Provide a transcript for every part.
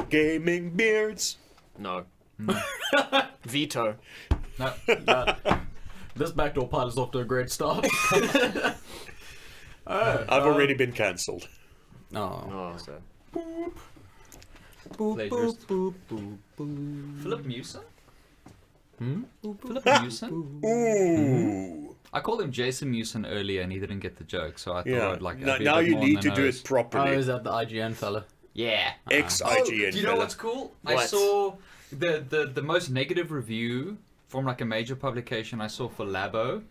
Gaming Beards. No. Veto. No, this backdoor pilot's off to a great start. I've already been cancelled. Oh. So. Plagiarist. Philip Mewson? Philip Mewson? Ooh. I called him Jason Mewson earlier and he didn't get the joke, so I thought Yeah. I'd like... Now, I'd be a now bit you more on need the to do nose. it properly. Oh, is that the IGN fella? Yeah. Ex-IGN Do you know fella. what's cool? I What? saw the most negative review from like a major publication I saw for Labo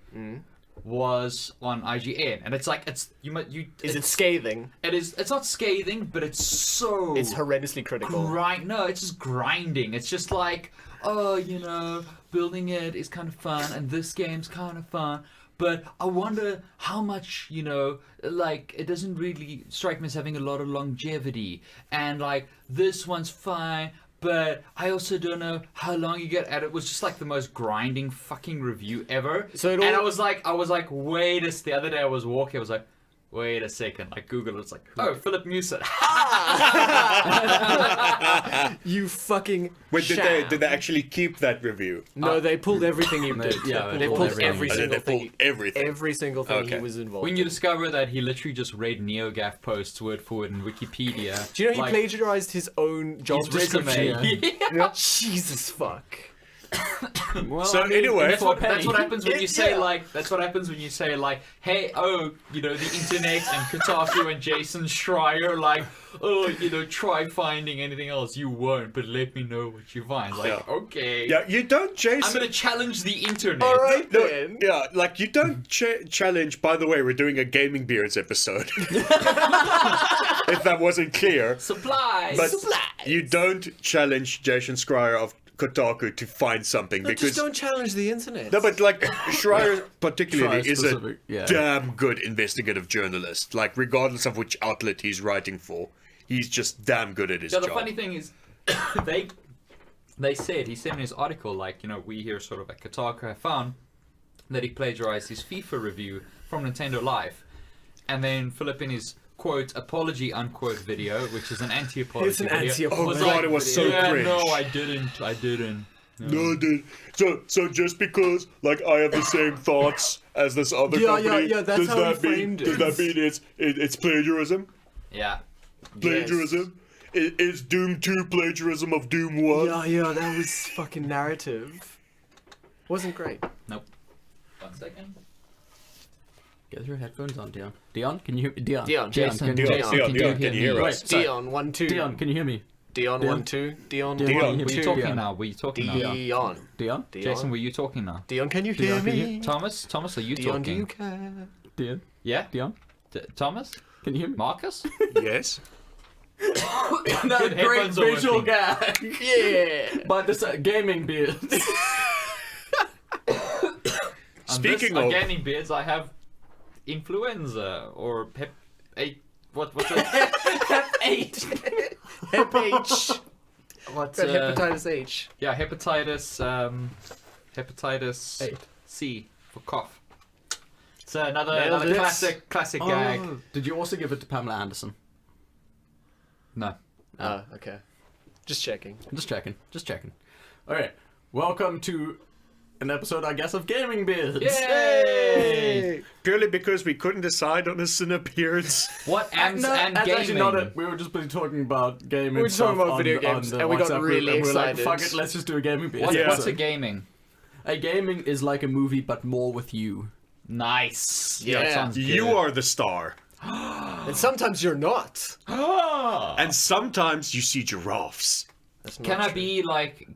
was on IGN, and it's like Is it it's scathing? it's not scathing, but it's so It's horrendously critical. No, it's just grinding. It's just like, oh, you know, building it is kind of fun, and this game's kind of fun. But I wonder how much, you know, like, it doesn't really strike me as having a lot of longevity. And, like, this one's fine, but I also don't know how long you get at it. It was just, like, the most grinding fucking review ever. So and I was like, wait a... The other day I was walking, I was like, wait a second. Like, Google, it's like, oh, Philip Mewson. You fucking Wait, sham. did they actually keep that review? No, they pulled everything he did. Yeah, they pulled every Oh, single they pulled thing. everything. Every single thing Okay. he was involved When in. you discover that he literally just read NeoGAF posts word for word in Wikipedia. Do you know he like, plagiarized his own job his description? resume? Yeah. Jesus fuck. Well, So anyway- That's what happens when you say Yeah. like. That's what happens when you say like, hey, oh, you know, the internet and Kotaku and Jason Schreier, like, oh, you know, try finding anything else. You won't, but let me know what you find. Like, Yeah. okay, Yeah, you don't, Jason. I'm gonna challenge the internet. All right No, then. yeah, like you don't challenge. By the way, we're doing a Gaming Beards episode. If that wasn't clear, Supplies. but you don't challenge Jason Schreier of Kotaku to find something No, because just don't challenge the internet. no, but like Schreier particularly Schreier is a specific, yeah. damn good investigative journalist. Like regardless of which outlet he's writing for, he's just damn good at his Yeah, the job. funny thing is, they said, he said in his article, like, you know, we here sort of at Kotaku have found that he plagiarized his FIFA review from Nintendo Live. And then Philip in his quote apology unquote video, which is an anti-apology It's an video, anti-apology Oh God, it was so yeah, cringe. no, I didn't. No, dude. So just because like I have the same thoughts as this other Yeah, company, yeah, that's does how he that mean framed does it. that mean it's plagiarism? Yeah. Plagiarism? Is Doom 2 plagiarism of Doom 1? Yeah, that was fucking narrative. Wasn't great. Nope. 1 second. Get your headphones on, Dion. Dion, can you hear Dion? Dion. Jason, can you, Dion, Jason, can you hear Wait, us? sorry. Dion 1-2. Dion, can you hear me? Dion Dion. 1-2. Dion Dion, 1 can you Were you 2. talking Dion. now? Were you talking now? Dion. Dion? Dion. Jason, were you talking now? Dion, can you hear Dion, can you- me? Thomas, are you Dion, do talking? you care? Dion? Yeah? Dion? Thomas? Can you hear me? Marcus? Yes. That Good great headphones are visual working. gag. Yeah. But this Gaming Beards. Speaking on of Gaming Beards, I have influenza or what's it? Hep 8. Hep H. What's Got hepatitis H. Yeah, hepatitis. Hepatitis 8. C for cough. It's another Nailed it. classic gag. Oh, did you also give it to Pamela Anderson? No. Oh, okay. Just checking. Just checking. Alright, welcome to an episode, I guess, of Gaming Beards. Yay! purely because we couldn't decide on a CineBeards. What and No, and that's gaming? actually not it. We were just busy talking about gaming. We were just talking about video games, and we got really and we're like, excited. fuck it, let's just do a gaming beard. Yeah. What's a gaming? A gaming is like a movie, but more with you. Nice. Yeah. that sounds You good. are the star. And sometimes you're not. And sometimes you see giraffes. That's not Can I true. be like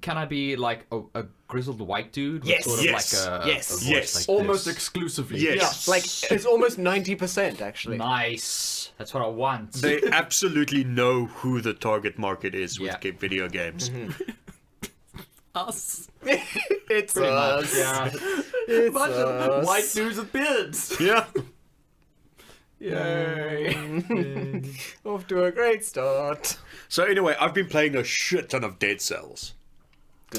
a grizzled white dude? With Yes. sort of Yes. like a, Yes. a voice Yes. like Almost this? exclusively. Yes. Yeah, like it's almost 90% actually. Nice. That's what I want. They absolutely know who the target market is with Yeah. video games. Us. It's Pretty much, us. yeah. It's Bunch of us. white dudes with beards. Yeah. Yay. Off to a great start. So anyway, I've been playing a shit ton of Dead Cells.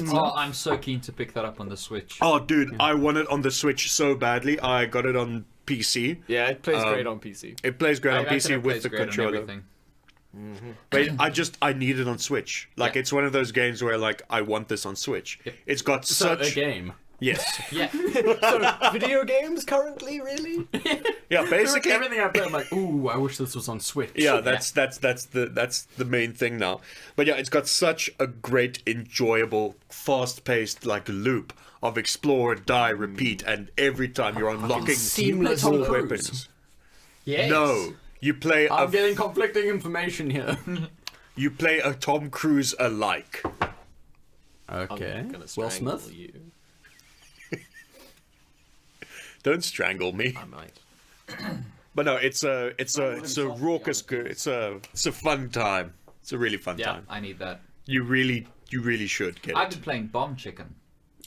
Oh, I'm so keen to pick that up on the Switch. Oh, dude, I want it on the Switch so badly. I got it on PC. Yeah, it plays great on PC. It plays great I on reckon PC it with plays the great on controller. everything. But I need it on Switch. Like, it's one of those games where, like, I want this on Switch. It's got So such... a game. Yes. Yeah. So, video games currently, really? Yeah, basically... Everything I play, I'm like, ooh, I wish this was on Switch. Yeah, that's the main thing now. But yeah, it's got such a great, enjoyable, fast-paced like loop of explore, die, repeat, and every time you're unlocking seamless more Tom Cruise. weapons. Yes. No, you play I'm getting conflicting information here. you play a Tom Cruise alike. Okay. I'm gonna Will strangle Smith? you. Don't strangle me. I might. But no, it's a raucous good. It's a fun time. It's a really fun Yeah, time. I need that. You really should get I've it. been playing Bomb Chicken.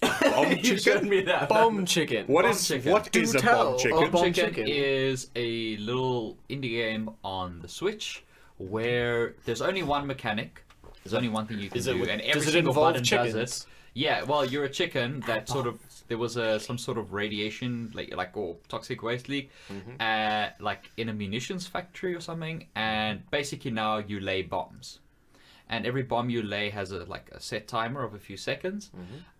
Bomb You showed chicken. me that. Bomb chicken. What Bomb is chicken. what Do is a tell. bomb chicken? Oh, Bomb Chicken Chicken. is a little indie game on the Switch where there's only one mechanic. There's only one thing you can Is it do, with- and every does it single involve button chickens? does it. Yeah, well, you're a chicken that sort of there was some sort of radiation like or toxic waste leak, like in a munitions factory or something, and basically now you lay bombs. And every bomb you lay has a set timer of a few seconds,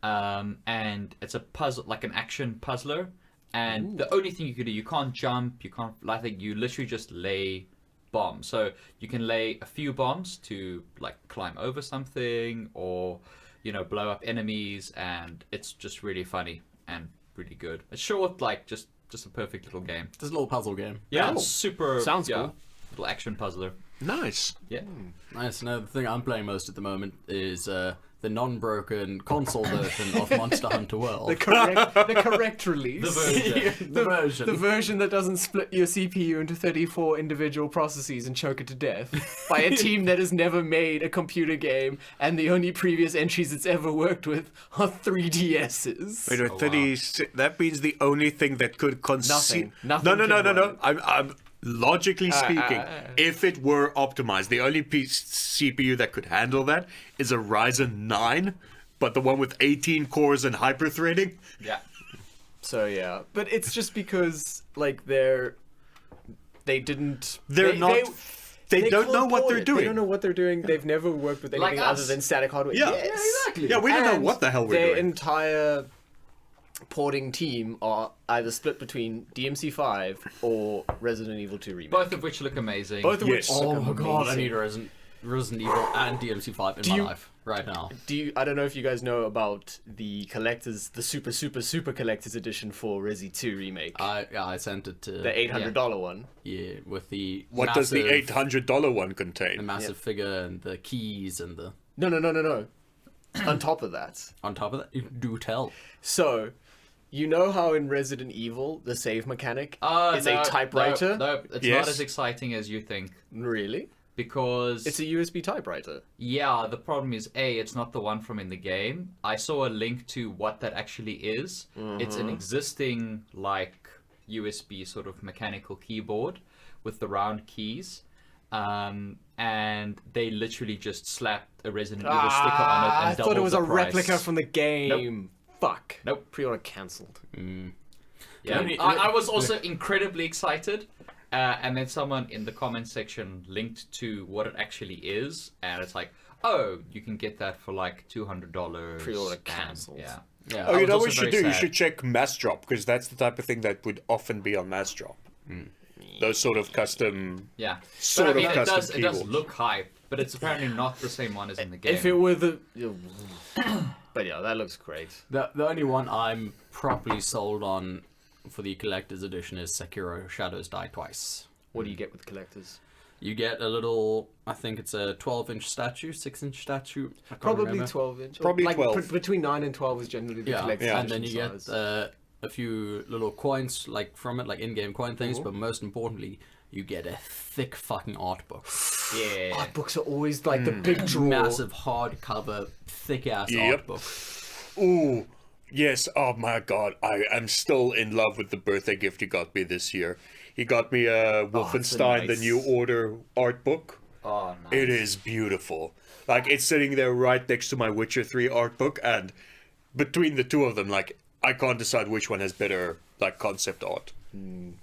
and it's a puzzle, like an action puzzler. And the only thing you can do, you can't jump, you can't. I think you literally just lay bombs. So you can lay a few bombs to like climb over something, or blow up enemies, and it's just really funny and really good. It's short, like just a perfect little game. Just a little puzzle game. Yeah, Cool. super. Sounds yeah, cool. Little action puzzler. Nice. Yeah. Nice. Now, the thing I'm playing most at the moment is the non-broken console version of Monster Hunter World. The correct release. The version. The version. The version that doesn't split your CPU into 34 individual processes and choke it to death by a team that has never made a computer game, and the only previous entries it's ever worked with are 3DSs. Wait, 36. That means the only thing that could conceive. Nothing No. can run. I'm logically speaking, if it were optimized, the only CPU that could handle that is a Ryzen 9, but the one with 18 cores and hyperthreading. Yeah. So yeah, but it's just because like they don't know what they're doing. They don't know what they're doing. They've never worked with anything other us. than static hardware. Yeah. Yes. Yeah, exactly. Yeah, we don't know And what the hell we're their doing. entire porting team are either split between DMC5 or Resident Evil 2 remake. Both of which look amazing. Both of Yes. which Oh look my god, I amazing. need Resident Evil and DMC5 in my life right now. I don't know if you guys know about the collectors, the super collector's edition for Resi 2 remake. I sent it to the $800 one. yeah, with the What does the $800 one contain? the massive figure and the keys and the No. On top of that. on top of that, you do tell. So, you know how in Resident Evil, the save mechanic is No, a typewriter? No, it's Yes. not as exciting as you think. Really? Because It's a USB typewriter. yeah, the problem is it's not the one from in the game. I saw a link to what that actually is. It's an existing like USB sort of mechanical keyboard with the round keys. And they literally just slapped a Resident Evil sticker on it and I thought it doubled was the a price. replica from the game. Fuck. Nope. Pre-order cancelled. Yeah, Only- I was also incredibly excited, and then someone in the comment section linked to what it actually is, and it's like, oh, you can get that for like $200. Pre-order and- cancelled. Yeah. Yeah. Oh, I you was know also what you should very do? You sad. should check Mass Drop, because that's the type of thing that would often be on Mass Drop. Those sort of custom... Yeah. Sort But, I of mean, custom it does keyboards. look hype, but it's apparently not the same one as in the game. If it were the... But yeah, that looks great. The only one I'm properly sold on for the collector's edition is Sekiro Shadows Die Twice. What do you get with collectors? You get a little, I think it's a 12-inch statue, 6-inch statue. I can't Probably remember. 12 inch. Probably like, 12. Between 9 and 12 is generally the Yeah, collector's and then edition you get size. a few little coins like from it, like in-game coin things. But most importantly, you get a thick fucking art book, yeah. Art books are always like the big draw. massive hardcover, thick ass Yep. art book. Ooh, yes. Oh my god, I am still in love with the birthday gift he got me this year. He got me a Wolfenstein: The nice. New Order art book. Oh, nice. It is beautiful. Like, it's sitting there right next to my Witcher 3 art book, and between the two of them, like, I can't decide which one has better, like, concept art.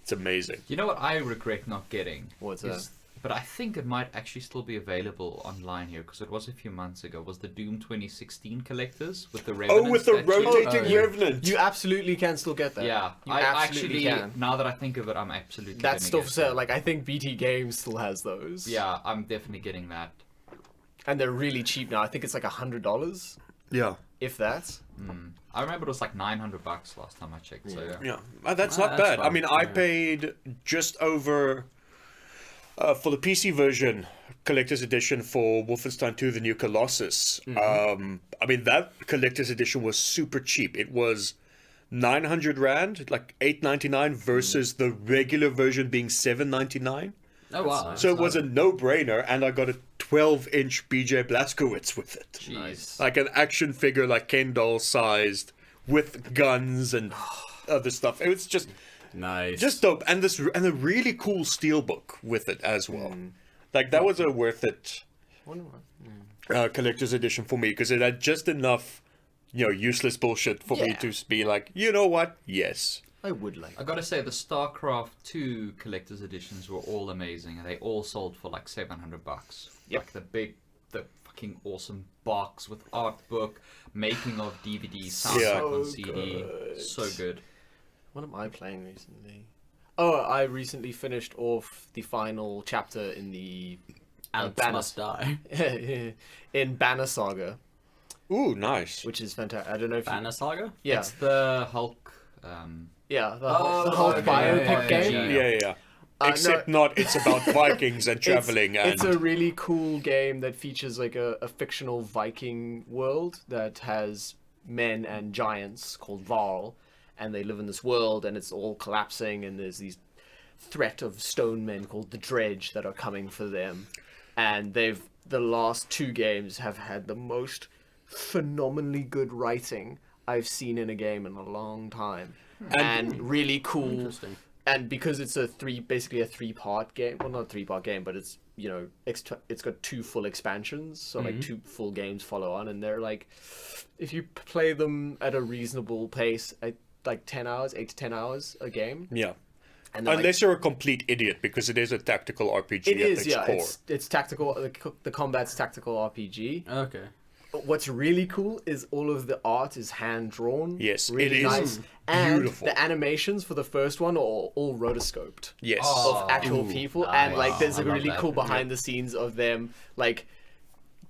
It's amazing. You know what I regret not getting? What's Is but I think it might actually still be available online here because it was a few months ago. Was the Doom 2016 collectors with the Revenant? Oh, with the statue? rotating yeah. Revenant. You absolutely can still get that. Yeah, you I absolutely actually, can. now that I think of it, I'm absolutely. That's gonna still get for sale. that. Like I think BT Games still has those. Yeah, I'm definitely getting that. And they're really cheap now. I think it's like $100, Yeah. if that. I remember it was like $900 last time I checked. So yeah. Yeah, that's Ah, not that's bad. I fine, mean, I yeah. paid just over for the PC version, collector's edition for Wolfenstein 2: The New Colossus. I mean, that collector's edition was super cheap. It was 900 rand, like 8.99, versus the regular version being 7.99. Oh wow. So it was a no-brainer, and I got a 12-inch BJ Blazkowicz with it. Jeez. Like an action figure, like Ken doll sized, with guns and other stuff. It was nice. just dope, and a really cool steelbook with it as well. Like that was a worth it collector's edition for me because it had just enough, useless bullshit for me Yeah. to be like, you know what? Yes. I would like. I gotta say, the StarCraft 2 collector's editions were all amazing, and they all sold for like $700. Yep. Like the fucking awesome box with art book, making of DVD, soundtrack on CD, good. so good. What am I playing recently? Oh, I recently finished off the final chapter in the Ants Banner must die. in Banner Saga, Ooh, nice. which is fantastic. I don't know if Banner Saga? yeah, It's the Hulk. yeah, the Oh, Hulk okay, biopic yeah, game. yeah, Yeah. No, Except not, it's about Vikings and traveling and... It's a really cool game that features like a fictional Viking world that has men and giants called Varl, and they live in this world, and it's all collapsing, and there's these threat of stone men called the Dredge that are coming for them, and the last two games have had the most phenomenally good writing I've seen in a game in a long time, and really cool. Interesting. And because it's basically a three-part game, well, not a three-part game, but it's, it's got two full expansions, so like two full games follow on, and they're like, if you play them at a reasonable pace, like 10 hours, 8 to 10 hours a game. Yeah. And they're, Unless you're a complete idiot, because it is a tactical RPG it at is, its yeah, core. it's tactical, the combat's tactical RPG. Okay. What's really cool is all of the art is hand-drawn. Yes, really it is nice. And beautiful. the animations for the first one are all rotoscoped. Yes. Of actual people, and like there's I a love really that. cool behind the scenes of them like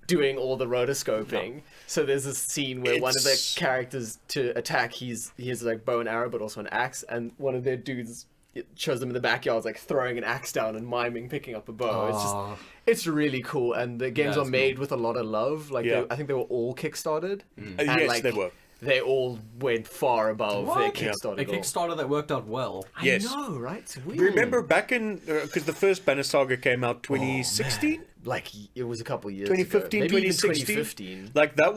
doing all the rotoscoping. So there's a scene where one of the It's- characters to attack, he has like bow and arrow but also an axe, and one of their dudes, it shows them in the backyard like throwing an axe down and miming picking up a bow. Oh. It's really cool, and the games Yeah, are it's made with a lot of love. Like Yeah. I think they were all kickstarted. And, Yes, like, they were. They all went far above their What? Kickstarter A goal. Kickstarter that worked out well. Yes. I know, right? It's weird. Remember back in... Because the first Banner Saga came out 2016? Like it was a couple years 2015, ago. Maybe even 2016? 2015. Like, that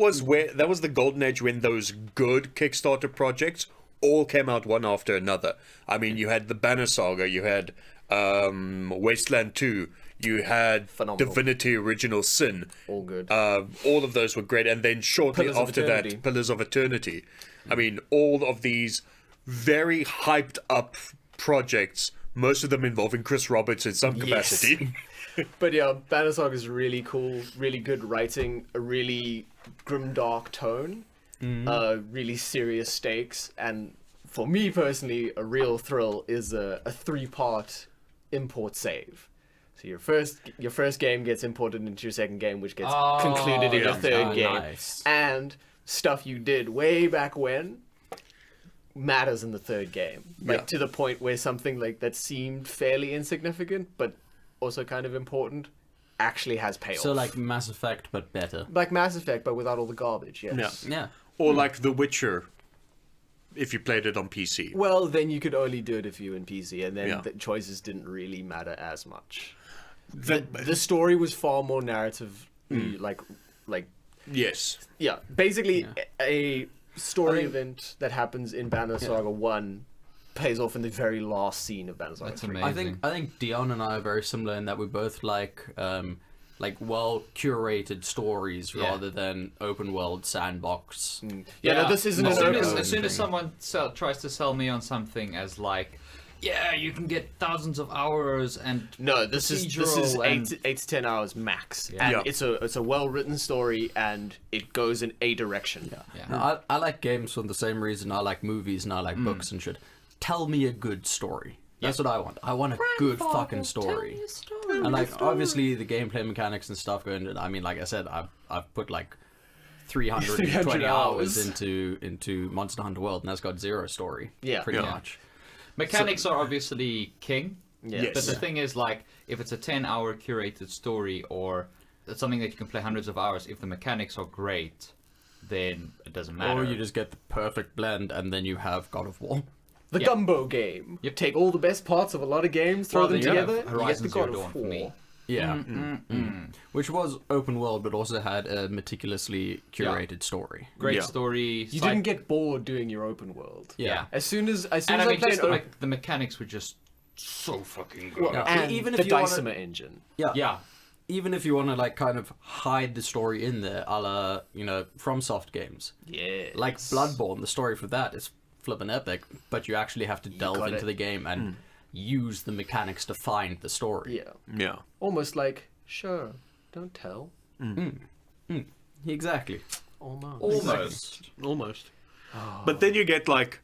was the golden age when those good Kickstarter projects all came out one after another. I mean, you had the Banner Saga, you had Wasteland 2, you had Phenomenal. Divinity Original Sin. All good. All of those were great. And then shortly Pillars of after Eternity. that, Pillars of Eternity. I mean, all of these very hyped up projects, most of them involving Chris Roberts in some Yes. capacity. But yeah, Banner Saga is really cool, really good writing, a really grimdark tone, really serious stakes, and for me personally, a real thrill is a 3-part import save. So your first game gets imported into your second game, which gets concluded in your yeah. third Oh, game, nice. and stuff you did way back when matters in the third game, like Yeah. to the point where something like that seemed fairly insignificant but also kind of important actually has payoff. So like Mass Effect, but better. like Mass Effect but without all the garbage. Yes. Yeah. Yeah. Or like The Witcher, if you played it on PC. Well, then you could only do it if you were in PC, and then Yeah. the choices didn't really matter as much. The- The story was far more narrative, like yes. yeah, basically Yeah. a story I think- event that happens in Banner Saga 1 pays off in the very last scene of Banner Saga That's 3. amazing. I think Dion and I are very similar in that we both like well curated stories Yeah. rather than open world sandbox. Yeah, no, this isn't as an soon open as, world as soon as thing. someone tries to sell me on something as like yeah, you can get thousands of hours and No, this is procedural and- 8 to 10 hours max, Yeah. and Yeah. it's a well written story, and it goes in a direction. Yeah. No, I like games for the same reason I like movies and I Mm. like books and shit. Tell me a good story. That's what I want. I want a good fucking story. And like obviously the gameplay mechanics and stuff go into. I mean, like I said, I've put like 320 300 hours hours. into Monster Hunter World, and that's got zero story. Yeah. pretty Yeah. much. Mechanics are obviously king. Yeah. Yes. But the thing is, like, if it's a 10-hour curated story or it's something that you can play hundreds of hours, if the mechanics are great, then it doesn't matter. Or you just get the perfect blend, and then you have God of War. The Yeah. gumbo game. You take all the best parts of a lot of games, throw Well, them then you have together, you get Horizon the Zero God Dawn of for me. War. Yeah, which was open world, but also had a meticulously curated story. Great Yeah. story. You didn't get bored doing your open world. Yeah. As soon as And I I mean, played just the mechanics were just so fucking good. well, Yeah. and Even the if you wanna- Dicemer engine. Yeah. Even if you want to like kind of hide the story in there, a la FromSoft games, Yeah. like Bloodborne, the story for that is flippin' epic, but you actually have to delve got into it. the game and use the mechanics to find the story. Yeah. Yeah. Almost like, sure, don't tell. Exactly. Almost. Almost. But then you get like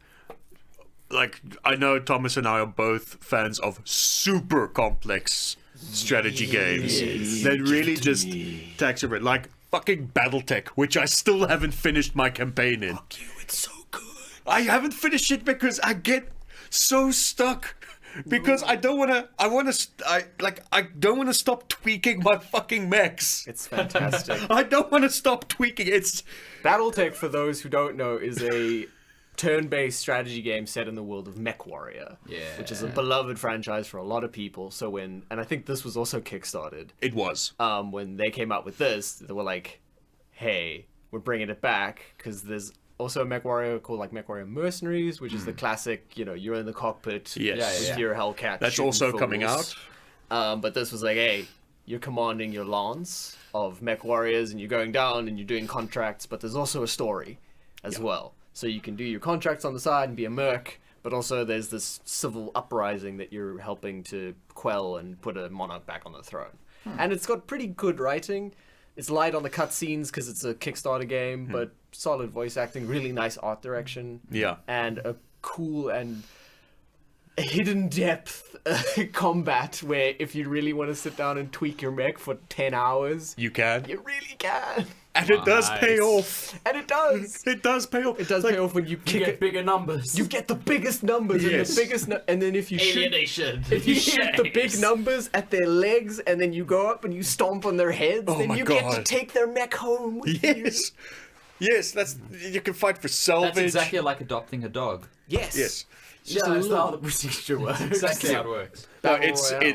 I know Thomas and I are both fans of super complex strategy games that really just tax over, like fucking BattleTech, which I still haven't finished my campaign in. Fuck you, it's so good. I haven't finished it because I get so stuck. Because I don't wanna stop tweaking my fucking mechs. It's fantastic. I don't wanna stop tweaking. It's BattleTech, for those who don't know, is a turn-based strategy game set in the world of MechWarrior. Yeah. Which is a beloved franchise for a lot of people. So and I think this was also kickstarted. it was. When they came out with this, they were like, hey, we're bringing it back, because there's also a MechWarrior called like MechWarrior Mercenaries, which is the classic, you're in the cockpit Yes. with your Hellcat. That's shooting also coming fools. But this was like, hey, you're commanding your lance of mech warriors and you're going down and you're doing contracts, but there's also a story as well. So you can do your contracts on the side and be a merc, but also there's this civil uprising that you're helping to quell and put a monarch back on the throne. And it's got pretty good writing. It's light on the cutscenes because it's a Kickstarter game, but solid voice acting, really nice art direction. Yeah. And a cool and hidden depth combat where if you really want to sit down and tweak your mech for 10 hours, You can. you really can. And it does pay off. And it does. It does pay off. It does pay off when you You kick get it. bigger numbers. You get the biggest numbers Yes. and the biggest, and then if you shoot, Alienation. if you shoot the big numbers at their legs, and then you go up and you stomp on their heads, Oh then my you get to God. take their mech home with you. Yes. Yes, that's you can fight for salvage. That's exactly like adopting a dog. Yes. Yes. It's just that's how the procedure works. Exactly how it works. No, Battle it Royale.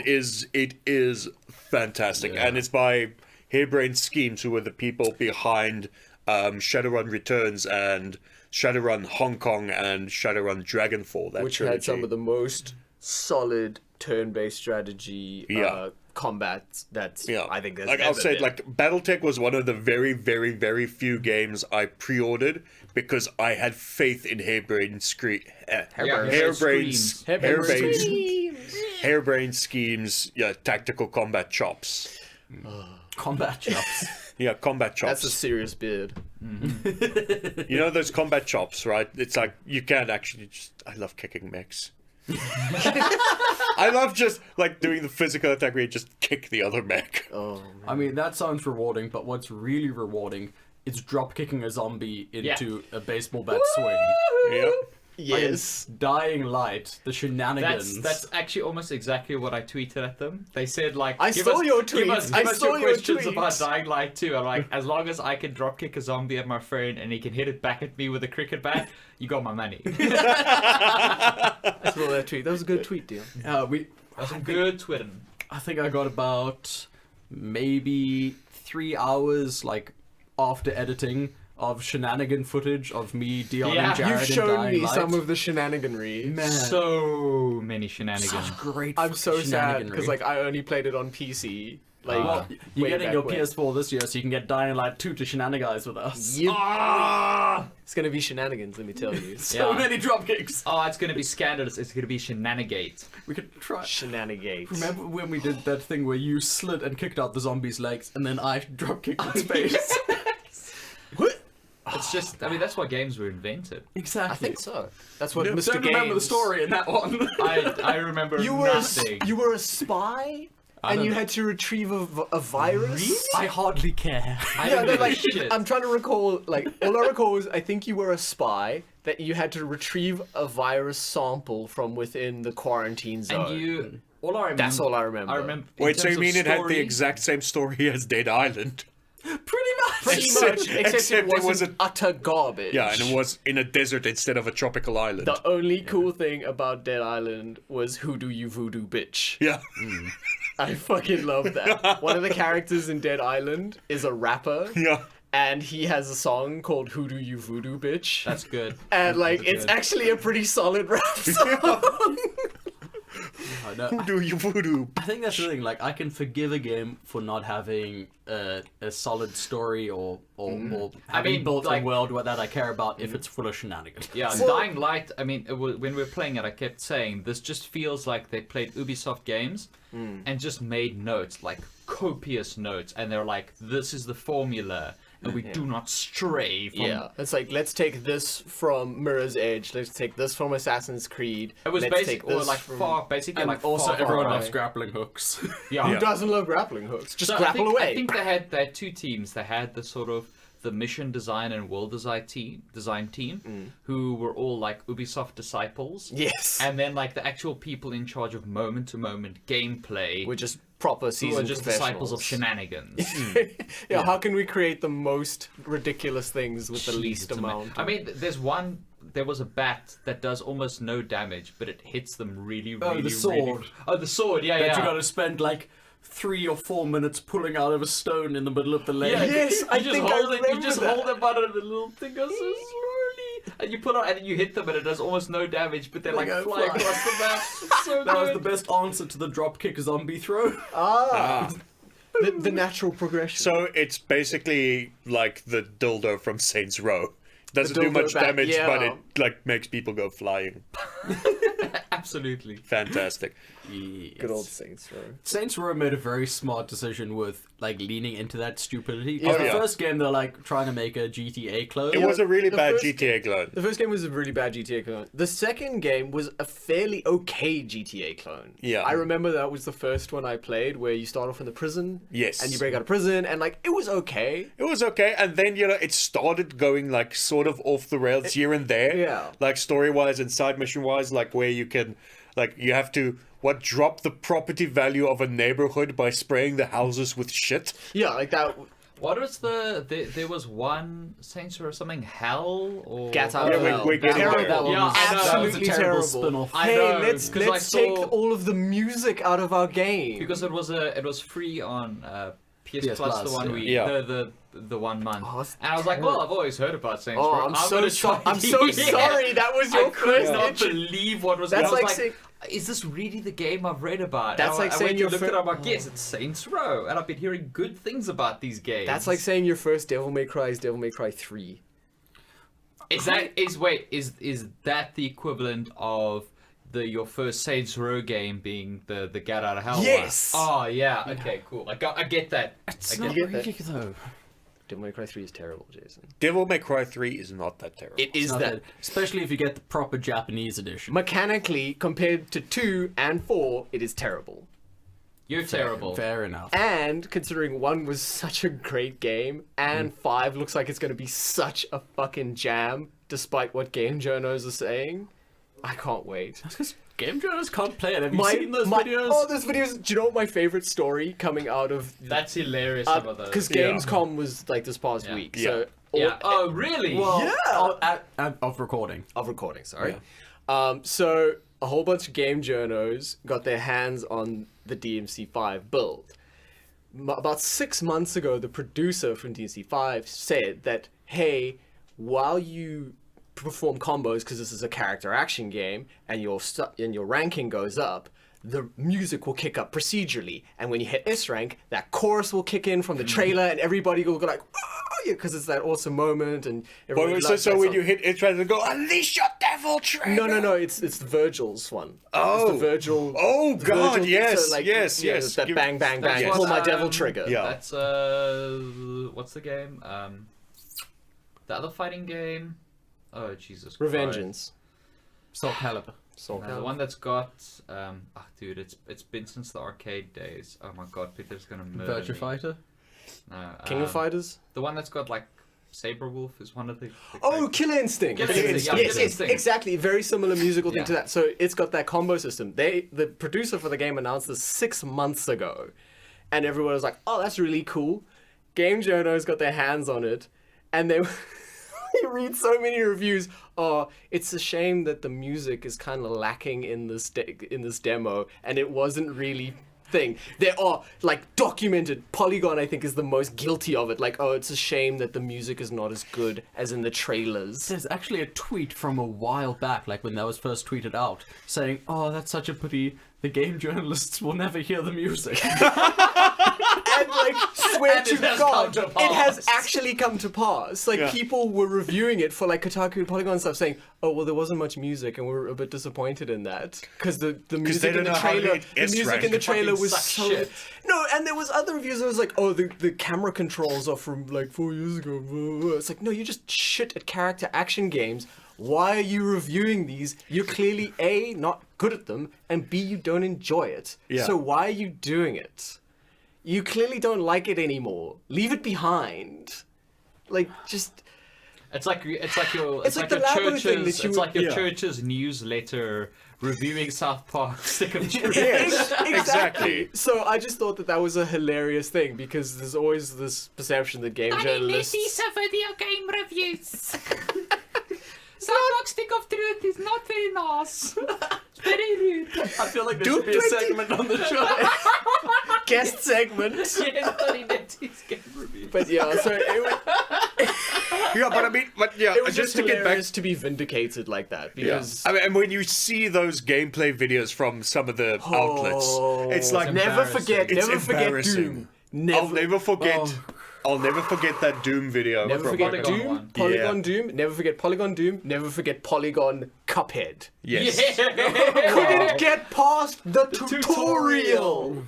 is fantastic, Yeah. and it's by Harebrained Schemes, who were the people behind Shadowrun Returns and Shadowrun Hong Kong and Shadowrun Dragonfall. That Which trilogy. had some of the most solid turn-based strategy combats that I think there's like ever I'll say, been. like BattleTech was one of the very, very, very few games I pre-ordered because I had faith in Harebrained Schemes, tactical combat chops. Combat chops. Yeah, combat chops. That's a serious beard. You know those combat chops, right? It's like you can't actually just. I love kicking mechs. I love just like doing the physical attack where you just kick the other mech. Oh, I mean, that sounds rewarding, but what's really rewarding is drop kicking a zombie into a baseball bat swing. Yep. yes. Dying Light, the shenanigans. That's actually almost exactly what I tweeted at them. They said like, I give saw us, your give us, tweets. I give us saw your your questions tweets. about Dying Light 2. I'm like, as long as I can dropkick a zombie at my phone and he can hit it back at me with a cricket bat, you got my money. I saw that tweet. That was a good tweet, deal. That's some good tweeting. I think I got about maybe 3 hours, like, after editing of shenanigan footage of me dealing Yeah, Jared You've in shown Dying me Light. some of the shenaniganry. Man, So many shenanigans. such great I'm so sad shenaniganry. because like I only played it on PC, Like, You're way getting back your when. PS4 this year, so you can get Dying Light 2 to shenanigans with us. It's gonna be shenanigans, let me tell you. So Yeah. many dropkicks. Oh, it's gonna be scandalous. It's gonna be shenanigate. We could try. Shenanigans. Remember when we did that thing where you slid and kicked out the zombie's legs, and then I dropkicked its face? It's just, I mean, that's why games were invented. Exactly. I think so. That's what I Mr. don't Games... remember the story in that one. I remember You were nothing. you were a spy, and don't you know. had to retrieve a virus. I hardly care. I Yeah, don't no, give a like shit. I'm trying to recall. Like all I recall is I think you were a spy that you had to retrieve a virus sample from within the quarantine zone. And you, all I remember. That's all I remember. I remember. in Wait, so terms you of mean it had the story- exact same story as Dead Island? Pretty much. Pretty much, except except it it wasn't wasn't- utter garbage. Yeah, and it was in a desert instead of a tropical island. The only cool thing about Dead Island was "Who do you voodoo, bitch?" Yeah. I fucking love that. One of the characters in Dead Island is a rapper. Yeah. And he has a song called "Who Do You Voodoo, Bitch?" That's good. and like That's it's good. actually a pretty solid rap song. I know. Who do you voodoo? I think that's the thing. Like, I can forgive a game for not having a solid story or having mean, built like- a world that I care about if it's full of shenanigans. Yeah, Dying Light, I mean, when we were playing it, I kept saying, this just feels like they played Ubisoft games and just made notes, like copious notes, and they're like, this is the formula, and we do not stray from... Yeah, it's like let's take this from Mirror's Edge. Let's take this from Assassin's Creed. It was let's take basically, or this like from... basically and like also Far Everyone Cry. loves grappling hooks. Yeah. Who doesn't love grappling hooks? Just So grapple I away. think they had two teams. They had the sort of the mission design and world design team, who were all like Ubisoft disciples. Yes. And then like the actual people in charge of moment to moment gameplay, We're just proper who seasoned are just disciples of professionals. shenanigans. Yeah, how can we create the most ridiculous things with the least It's ama- amount? I mean, there was a bat that does almost no damage, but it hits them really, really, the sword. really... Oh, the sword, yeah, That yeah. you gotta spend like 3 or 4 minutes pulling out of a stone in the middle of the lake. Yeah, Yes, I you just think I hold it. You remember just that. hold the button, and the little thing goes so slowly, and you pull out, and you hit them, and it does almost no damage, but they like go fly fly. across the map. It's so That was good. the best answer to the dropkick zombie throw. The natural progression. So it's basically like the dildo from Saints Row. Doesn't do dildo much bat, damage, but yeah. it like makes people go flying. Absolutely. Fantastic. Good old Saints Row. Saints Row made a very smart decision with like leaning into that stupidity. 'Cause Oh, the yeah. first game they're like trying to make a GTA clone. It was a really the bad first- GTA clone. The first game was a really bad GTA clone. The second game was a fairly okay GTA clone. Yeah. I remember that was the first one I played where you start off in the prison. Yes. And you break out of prison and like it was okay. It was okay, and then it started going like sort of off the rails here and there. Yeah. Like story wise and side mission wise, like where you can, like you have to drop the property value of a neighborhood by spraying the houses with shit. Yeah, like that. What was there was one Saints Row something Hell or Get out Yeah, of hell. we're getting Terrible. there. That one Yeah, was I know. That was a absolutely terrible terrible. spin-off. I Hey, know, let's 'cause I take saw- all of the music out of our game. because it was free on PS Plus, the one we Yeah. the 1 month, Oh, it's and I was like, well, I've always heard about Saints Row. Oh, I'm so gonna sorry. try I'm so it." sorry. That was I your could first not entry. believe what was. That's I was like saying- is this really the game I've read about? That's And like I saying went your to look it fir- up. Like, yes, it's Saints Row, and I've been hearing good things about these games. That's like saying your first Devil May Cry is Devil May Cry 3. is that the equivalent of your first Saints Row game being the Get Out of Hell Yes! one? Oh yeah, okay, cool. I get that. It's I not get that. really though. Devil May Cry 3 is terrible, Jason. Devil May Cry 3 is not that terrible. It is Not that. that- especially if you get the proper Japanese edition. Mechanically, compared to 2 and 4, it is terrible. You're terrible. Fair enough. And considering 1 was such a great game, and 5 looks like it's going to be such a fucking jam, despite what game journos are saying, I can't wait. That's because game journalists can't play it. Have you seen those videos? Oh, those videos. Do you know what my favorite story coming out of... That's hilarious. Some of those. Because Gamescom was like this past Yeah. week. Yeah. So Yeah. Oh, really? Well, Yeah. of recording. Of recording, sorry. So a whole bunch of game journos got their hands on the DMC5 build. About 6 months ago, the producer from DMC5 said that, hey, while you perform combos, because this is a character action game, and your ranking goes up, the music will kick up procedurally, and when you hit S rank, that chorus will kick in from the trailer, and everybody will go like, oh, yeah, because it's that awesome moment, and everybody Well, loves so that when song. you hit it, and go, unleash your devil trigger. No, it's Virgil's one. Oh. It's the Virgil. Oh, the God, Virgil- yes, like, yes, yeah, yes. That Give- bang, bang, bang. That's Pull what, my devil trigger. Yeah. That's what's the game? The other fighting game. Oh Jesus Christ! Revengeance. Soul Calibur. Soul The Calibur. one that's got dude, it's been since the arcade days. Oh my God, Peter's gonna murder Virtua me. Fighter. No, King of Fighters. The one that's got like Saberwolf is one of the. Oh, characters. Killer Instinct. Killer Instinct, yeah, Yes, Killer Instinct. exactly. Very similar musical thing Yeah. to that. So it's got that combo system. The producer for the game announced this 6 months ago, and everyone was like, "Oh, that's really cool." Game Journo's got their hands on it, and they you read so many reviews. Oh, it's a shame that the music is kind of lacking in this demo, and it wasn't really thing. There are like documented. Polygon, I think, is the most guilty of it. Like, oh, it's a shame that the music is not as good as in the trailers. There's actually a tweet from a while back, like when that was first tweeted out, saying, "Oh, that's such a pity. The game journalists will never hear the music." And like, swear And to it has God, come to it has pass. actually come to pass. Like, Yeah. people were reviewing it for like Kotaku and Polygon and stuff, saying, "Oh, well, there wasn't much music, and we're a bit disappointed in that because the music they in the don't know how to trailer, hit the music S-rank. in the It trailer fucking was sucks so shit. no." And there was other reviews that was like, "Oh, the camera controls are from like 4 years ago." It's like, no, you just shit at character action games. Why are you reviewing these? You're clearly A, not good at them, and B, you don't enjoy it. Yeah. So why are you doing it? You clearly don't like it anymore. Leave it behind. Like, just It's like your It's like the your Labo thing church's that you it's would- like your Yeah. church's newsletter reviewing South Park Stick of Truth. Yes, exactly. So I just thought that was a hilarious thing because there's always this perception that game journalists. video game reviews. South Park Stick of Truth is not very nice. It's very rude. I feel like there Doom should be a 20 segment on the show. Guest segment. Yeah, 30 Netties game review. But yeah, so Yeah, but I mean, it was just just to get back. hilarious to be vindicated like that because I mean, and when you see those gameplay videos from some of the outlets, it's like never forget, It's never forget embarrassing. Doom. I'll never forget. Oh. I'll never forget that Doom video. Never from forget Polygon Doom, one. Polygon Yeah. Doom, never forget Polygon Doom, never forget Polygon Cuphead. Yes. Couldn't get past the tutorial.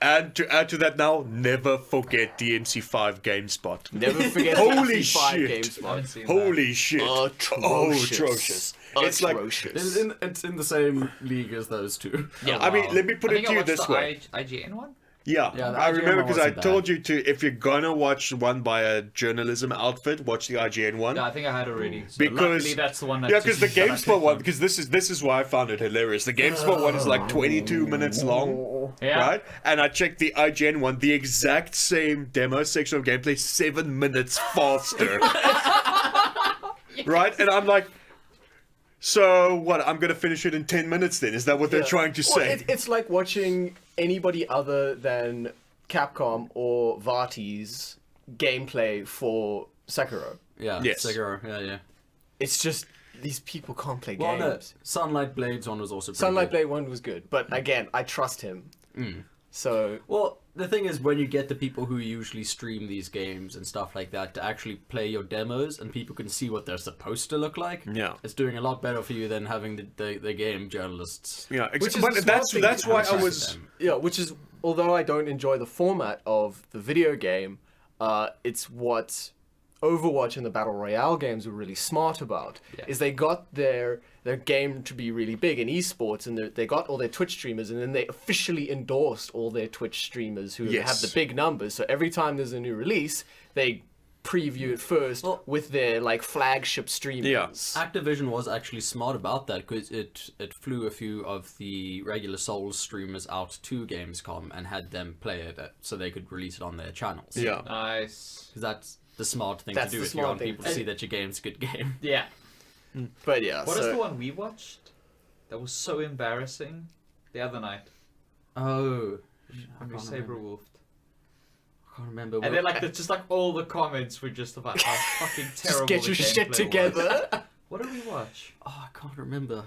And to add to that now, never forget DMC5 GameSpot. Never forget Holy DMC5 shit. GameSpot. haven't seen Holy shit. Atrocious. Oh, atrocious. It's like, Atrocious. It's in the same league as those two. Yeah. I mean, let me put I it think to I you watched this the way. IGN one. Yeah, Yeah, the I IGN remember one because I wasn't told you to, if you're gonna watch one by a journalism outfit, watch the IGN one. Yeah, I think I had already. So Because luckily that's the one that yeah, because the that I GameSpot clicked one, on. because this is why I found it hilarious. The GameSpot one is like 22 minutes long, Yeah. right? And I checked the IGN one, the exact same demo section of gameplay, 7 minutes faster, right? And I'm like, so what? I'm gonna finish it in 10 minutes. Then is that what they're trying to Well, say? it's like watching anybody other than Capcom or Varti's gameplay for Sekiro. Yeah, Yes. Sekiro, yeah. It's just these people can't play Well, no, games. Sunlight Blades one was also pretty Sunlight good. Blade 1 was good, but again, I trust him. So Well, the thing is, when you get the people who usually stream these games and stuff like that to actually play your demos and people can see what they're supposed to look like, Yeah. it's doing a lot better for you than having the game journalists. Yeah, Which is but the that's smart thing to why I Trust was. them. yeah, which is although I don't enjoy the format of the video game, it's what Overwatch and the Battle Royale games were really smart about. Yeah. Is they got their game to be really big in esports, and they got all their Twitch streamers, and then they officially endorsed all their Twitch streamers who Yes. have the big numbers. So every time there's a new release, they preview it first Well- with their like flagship streamers. Yeah. Activision was actually smart about that because it flew a few of the regular Souls streamers out to Gamescom and had them play it so they could release it on their channels. Yeah. Nice. 'Cause that's the smart thing That's to do the if you smart want thing. people to see that your game's a good game. Yeah. But yeah, What is so the one we watched? That was so embarrassing. The other night. Oh, When we can't remember. Saberwolfed. I can't remember. And then like just like all the comments were just about how fucking terrible just get the your shit gameplay was. together. What did we watch? Oh, I can't remember.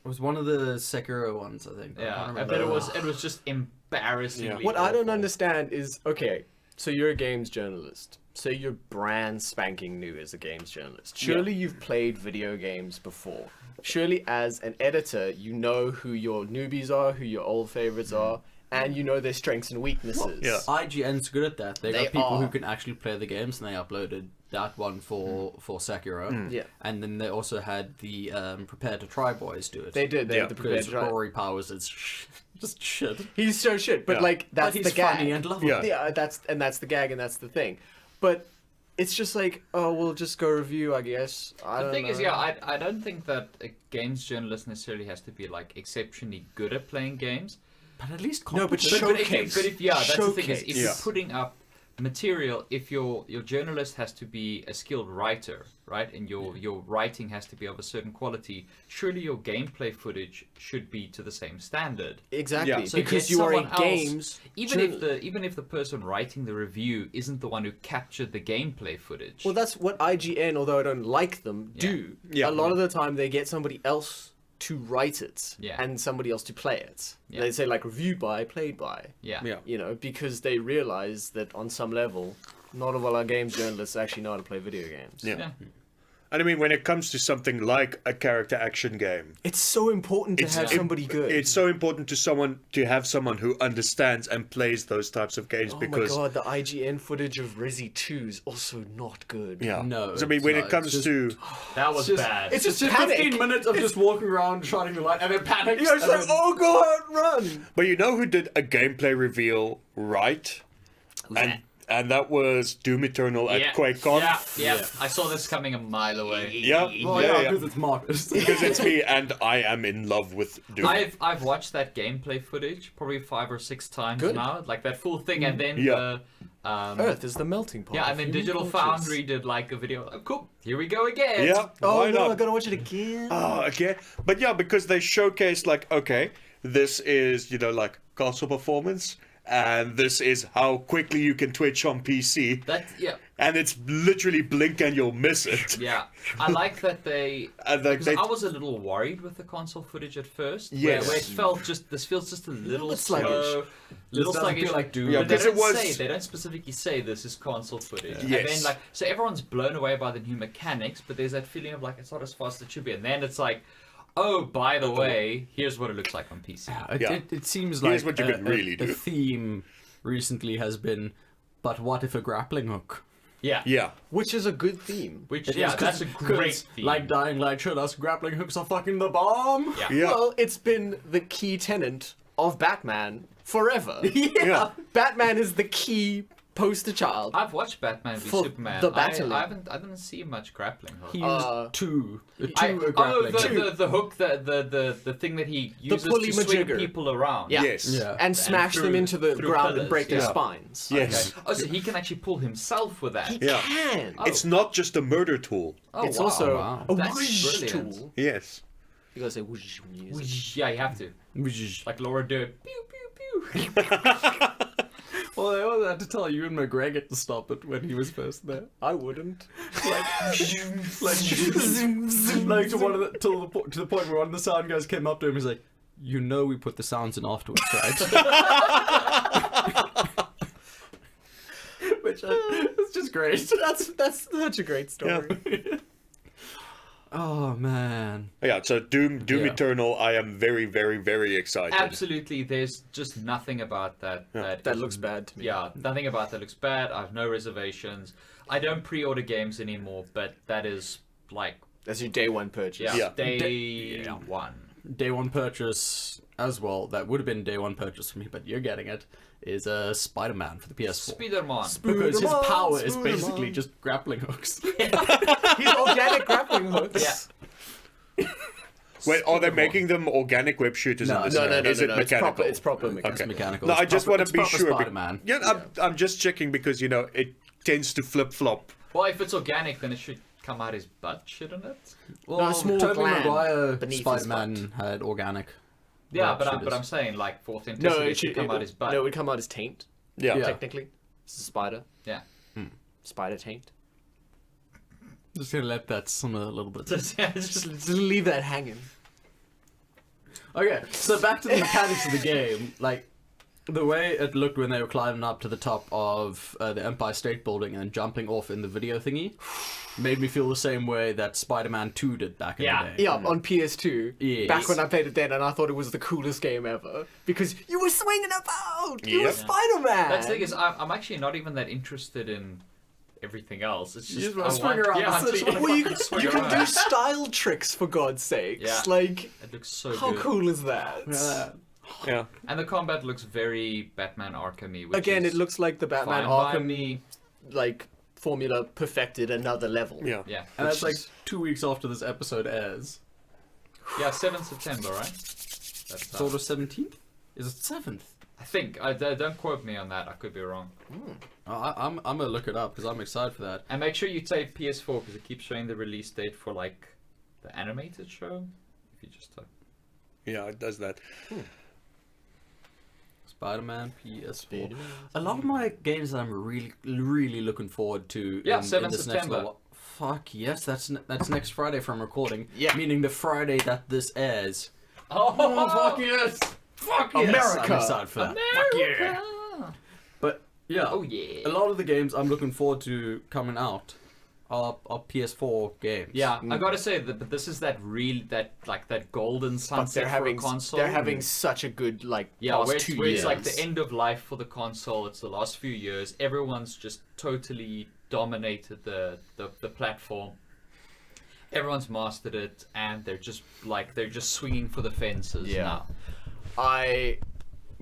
It was one of the Sekiro ones, I think. I Yeah, can't but remember. it was just embarrassingly. What I don't awful. understand is, okay, so you're a games journalist. So you're brand spanking new as a games journalist. Surely you've played video games before. Surely as an editor, you know who your newbies are, who your old favorites are, and you know their strengths and weaknesses. Yeah. IGN's good at that. They They got people who are. can actually play the games, and they uploaded that one for Sekiro. Yeah. And then they also had the Prepare to Try boys do it. They did. They Yeah. had the prepared Because try. Rory Powers is just shit. He's so shit, but Yeah. like that's But he's the gag. funny and lovable. Yeah. Yeah, that's the gag, and that's the thing. But it's just like, oh, we'll just go review, I guess. I The don't thing know. is, yeah, I don't think that a games journalist necessarily has to be like exceptionally good at playing games. But at least No, but competent. Showcase. But if that's the thing is, if Showcase. you're Yeah. putting up material, if your journalist has to be a skilled writer, right, and your writing has to be of a certain quality, surely your gameplay footage should be to the same standard. Exactly, Yeah. So because get you are a someone else- games. Even if the person writing the review isn't the one who captured the gameplay footage. Well, that's what IGN, although I don't like them, do. Yeah. A lot of the time, they get somebody else to write it Yeah. and somebody else to play it. Yeah. They say like reviewed by, played by. yeah. Yeah. You know, because they realize that on some level, not all our games journalists actually know how to play video games. Yeah. Yeah. And I mean, when it comes to something like a character action game, It's so important to It's have im- somebody good. it's so important to have someone who understands and plays those types of games Oh because my god, the IGN footage of Resi 2 is also not good. yeah. No, So, I mean, it's when not. it comes It's to That was bad. It's just just panic. 15 minutes of just walking around, shining the light, and then panic. You know, it's like, oh god, run! but you know who did a gameplay reveal right? And that was Doom Eternal at QuakeCon. Yeah. I saw this coming a mile away. Yeah, Well, yeah, yeah, yeah. because it's Marcus. Because it's me, and I am in love with Doom. I've watched that gameplay footage probably 5 or 6 times Good. now, like that full thing, and then Yeah. the Earth is the melting pot. yeah, of and then human Digital cultures. Foundry did like a video. Oh, cool, here we go again. Yeah, Oh why no, not? I gotta watch it again. Oh, okay. But yeah, because they showcase like, okay, this is, like console performance, and this is how quickly you can Twitch on PC, Yeah. and it's literally blink and you'll miss it. Yeah, I like that they. And like Because they, I was a little worried with the console footage at first. Yes. Where it felt this feels just a little bit sluggish. slow, little doesn't sluggish. feel like Doom. Yeah, But they because it don't was- they don't specifically say this is console footage. And Yes. then like so everyone's blown away by the new mechanics, but there's that feeling of like it's not as fast as it should be, and then it's like, oh, by the way, here's what it looks like on PC. Yeah. It seems Here's like what you can really a do. theme recently has been, but what if a grappling hook? Yeah. yeah. Which is a good theme. Which It yeah, is, that's a 'cause great theme. Like Dying Light showed us, grappling hooks are fucking the bomb. yeah. Yeah. Well, it's been the key tenet of Batman forever. Yeah. Batman is the key poster child. I've watched Batman v For Superman. the I battling. didn't see much grappling hook. He used Uh, two I- grappling hooks. the hook, the thing that he uses pulley to swing majigger. people around. Yeah. Yes. Yeah. And smash them through- into the through ground pillars, and break their yeah. spines. Yes. Okay. Oh, so he can actually pull himself with that. Yeah. Can. It's not just a murder tool. Oh, It's wow. also wow. a That's whoosh brilliant. tool. Yes. You gotta say whoosh when you use it. Yeah, you have to. Like Laura do it. Pew pew pew. Well, I also had to tell Ewan McGregor to stop it when he was first there. I wouldn't. Like to one of the, to the point where one of the sound guys came up to him. He's like, "You know, we put the sounds in afterwards, right?" Which it's just great. That's such a great story. Oh man. Yeah, so Doom Yeah. Eternal, I am very, very, very excited. Absolutely, there's just nothing about that. That is- looks bad to me. Yeah, nothing about that looks bad. I have no reservations. I don't pre-order games anymore, but that is like That's your day one purchase. yeah, Yeah. day one. Day one purchase as well. That would have been day one purchase for me, but you're getting it. Is Spider-Man for the PS4. Spider-Man. Because his Spider-Man, power is Spider-Man. basically just grappling hooks. He's organic grappling hooks. Yeah. Wait, are they making them organic web shooters No, in this? no, now? Is it It's mechanical? proper. It's proper mechanical. It's mechanical. No, It's I just proper- want it's to be proper sure. Spider-Man. Yeah, I'm just checking because it tends to flip flop. Well, if it's organic, then it should come out his butt, shouldn't it? Well, No, a small Tobey gland Maguire beneath his Spider-Man had organic. Yeah, web but shooters. I'm saying like for authenticity, No, it should come out his butt. No, it would come out as taint. Yeah. Yeah. Technically, it's a spider. Yeah. Spider taint. Just gonna let that simmer a little bit. Just- Just leave that hanging. Okay, so back to the mechanics of the game. Like, the way it looked when they were climbing up to the top of the Empire State Building and jumping off in the video thingy made me feel the same way that Spider-Man 2 did back in the day. Yeah, on PS2. Yes. Back when I played it then, and I thought it was the coolest game ever. Because you were swinging about! You were Spider-Man! That's the thing is, I'm actually not even that interested in everything else. It's just, just wanna swing around Yeah, I the just city. wanna Well, you, fucking swing you can around. do style tricks, for God's sakes. Yeah. Like, It looks so how good. cool is that? Yeah. And the combat looks very Batman Arkham-y. Which Again, is it looks like the Batman fine by Arkham me. like formula perfected another level. Yeah. Yeah. And that's Which like is- 2 weeks after this episode airs. Yeah, 7th September, right? That's Sort of 17th? Is it 7th? I think. Don't quote me on that. I could be wrong. I'm gonna look it up because I'm excited for that. And make sure you type PS4 because it keeps showing the release date for like the animated show. If you just type. Yeah, it does that. Spider-Man PS4. A lot of my games that I'm really looking forward to. Yeah, in 7th this next September. level. Fuck yes, that's next Friday from recording. Yeah. Meaning the Friday that this airs. Oh, fuck yes! Fuck yes! America. I'm excited for that. America! But yeah, Oh yeah. a lot of the games I'm looking forward to coming out are PS4 games. Yeah, I gotta say that this is that golden But sunset they're having for a console. they're having such a good yeah, last where it's, 2 where years. it's like the end of life for the console. It's the last few years. Everyone's just totally dominated the platform. Everyone's mastered it, and they're just swinging for the fences Yeah. now.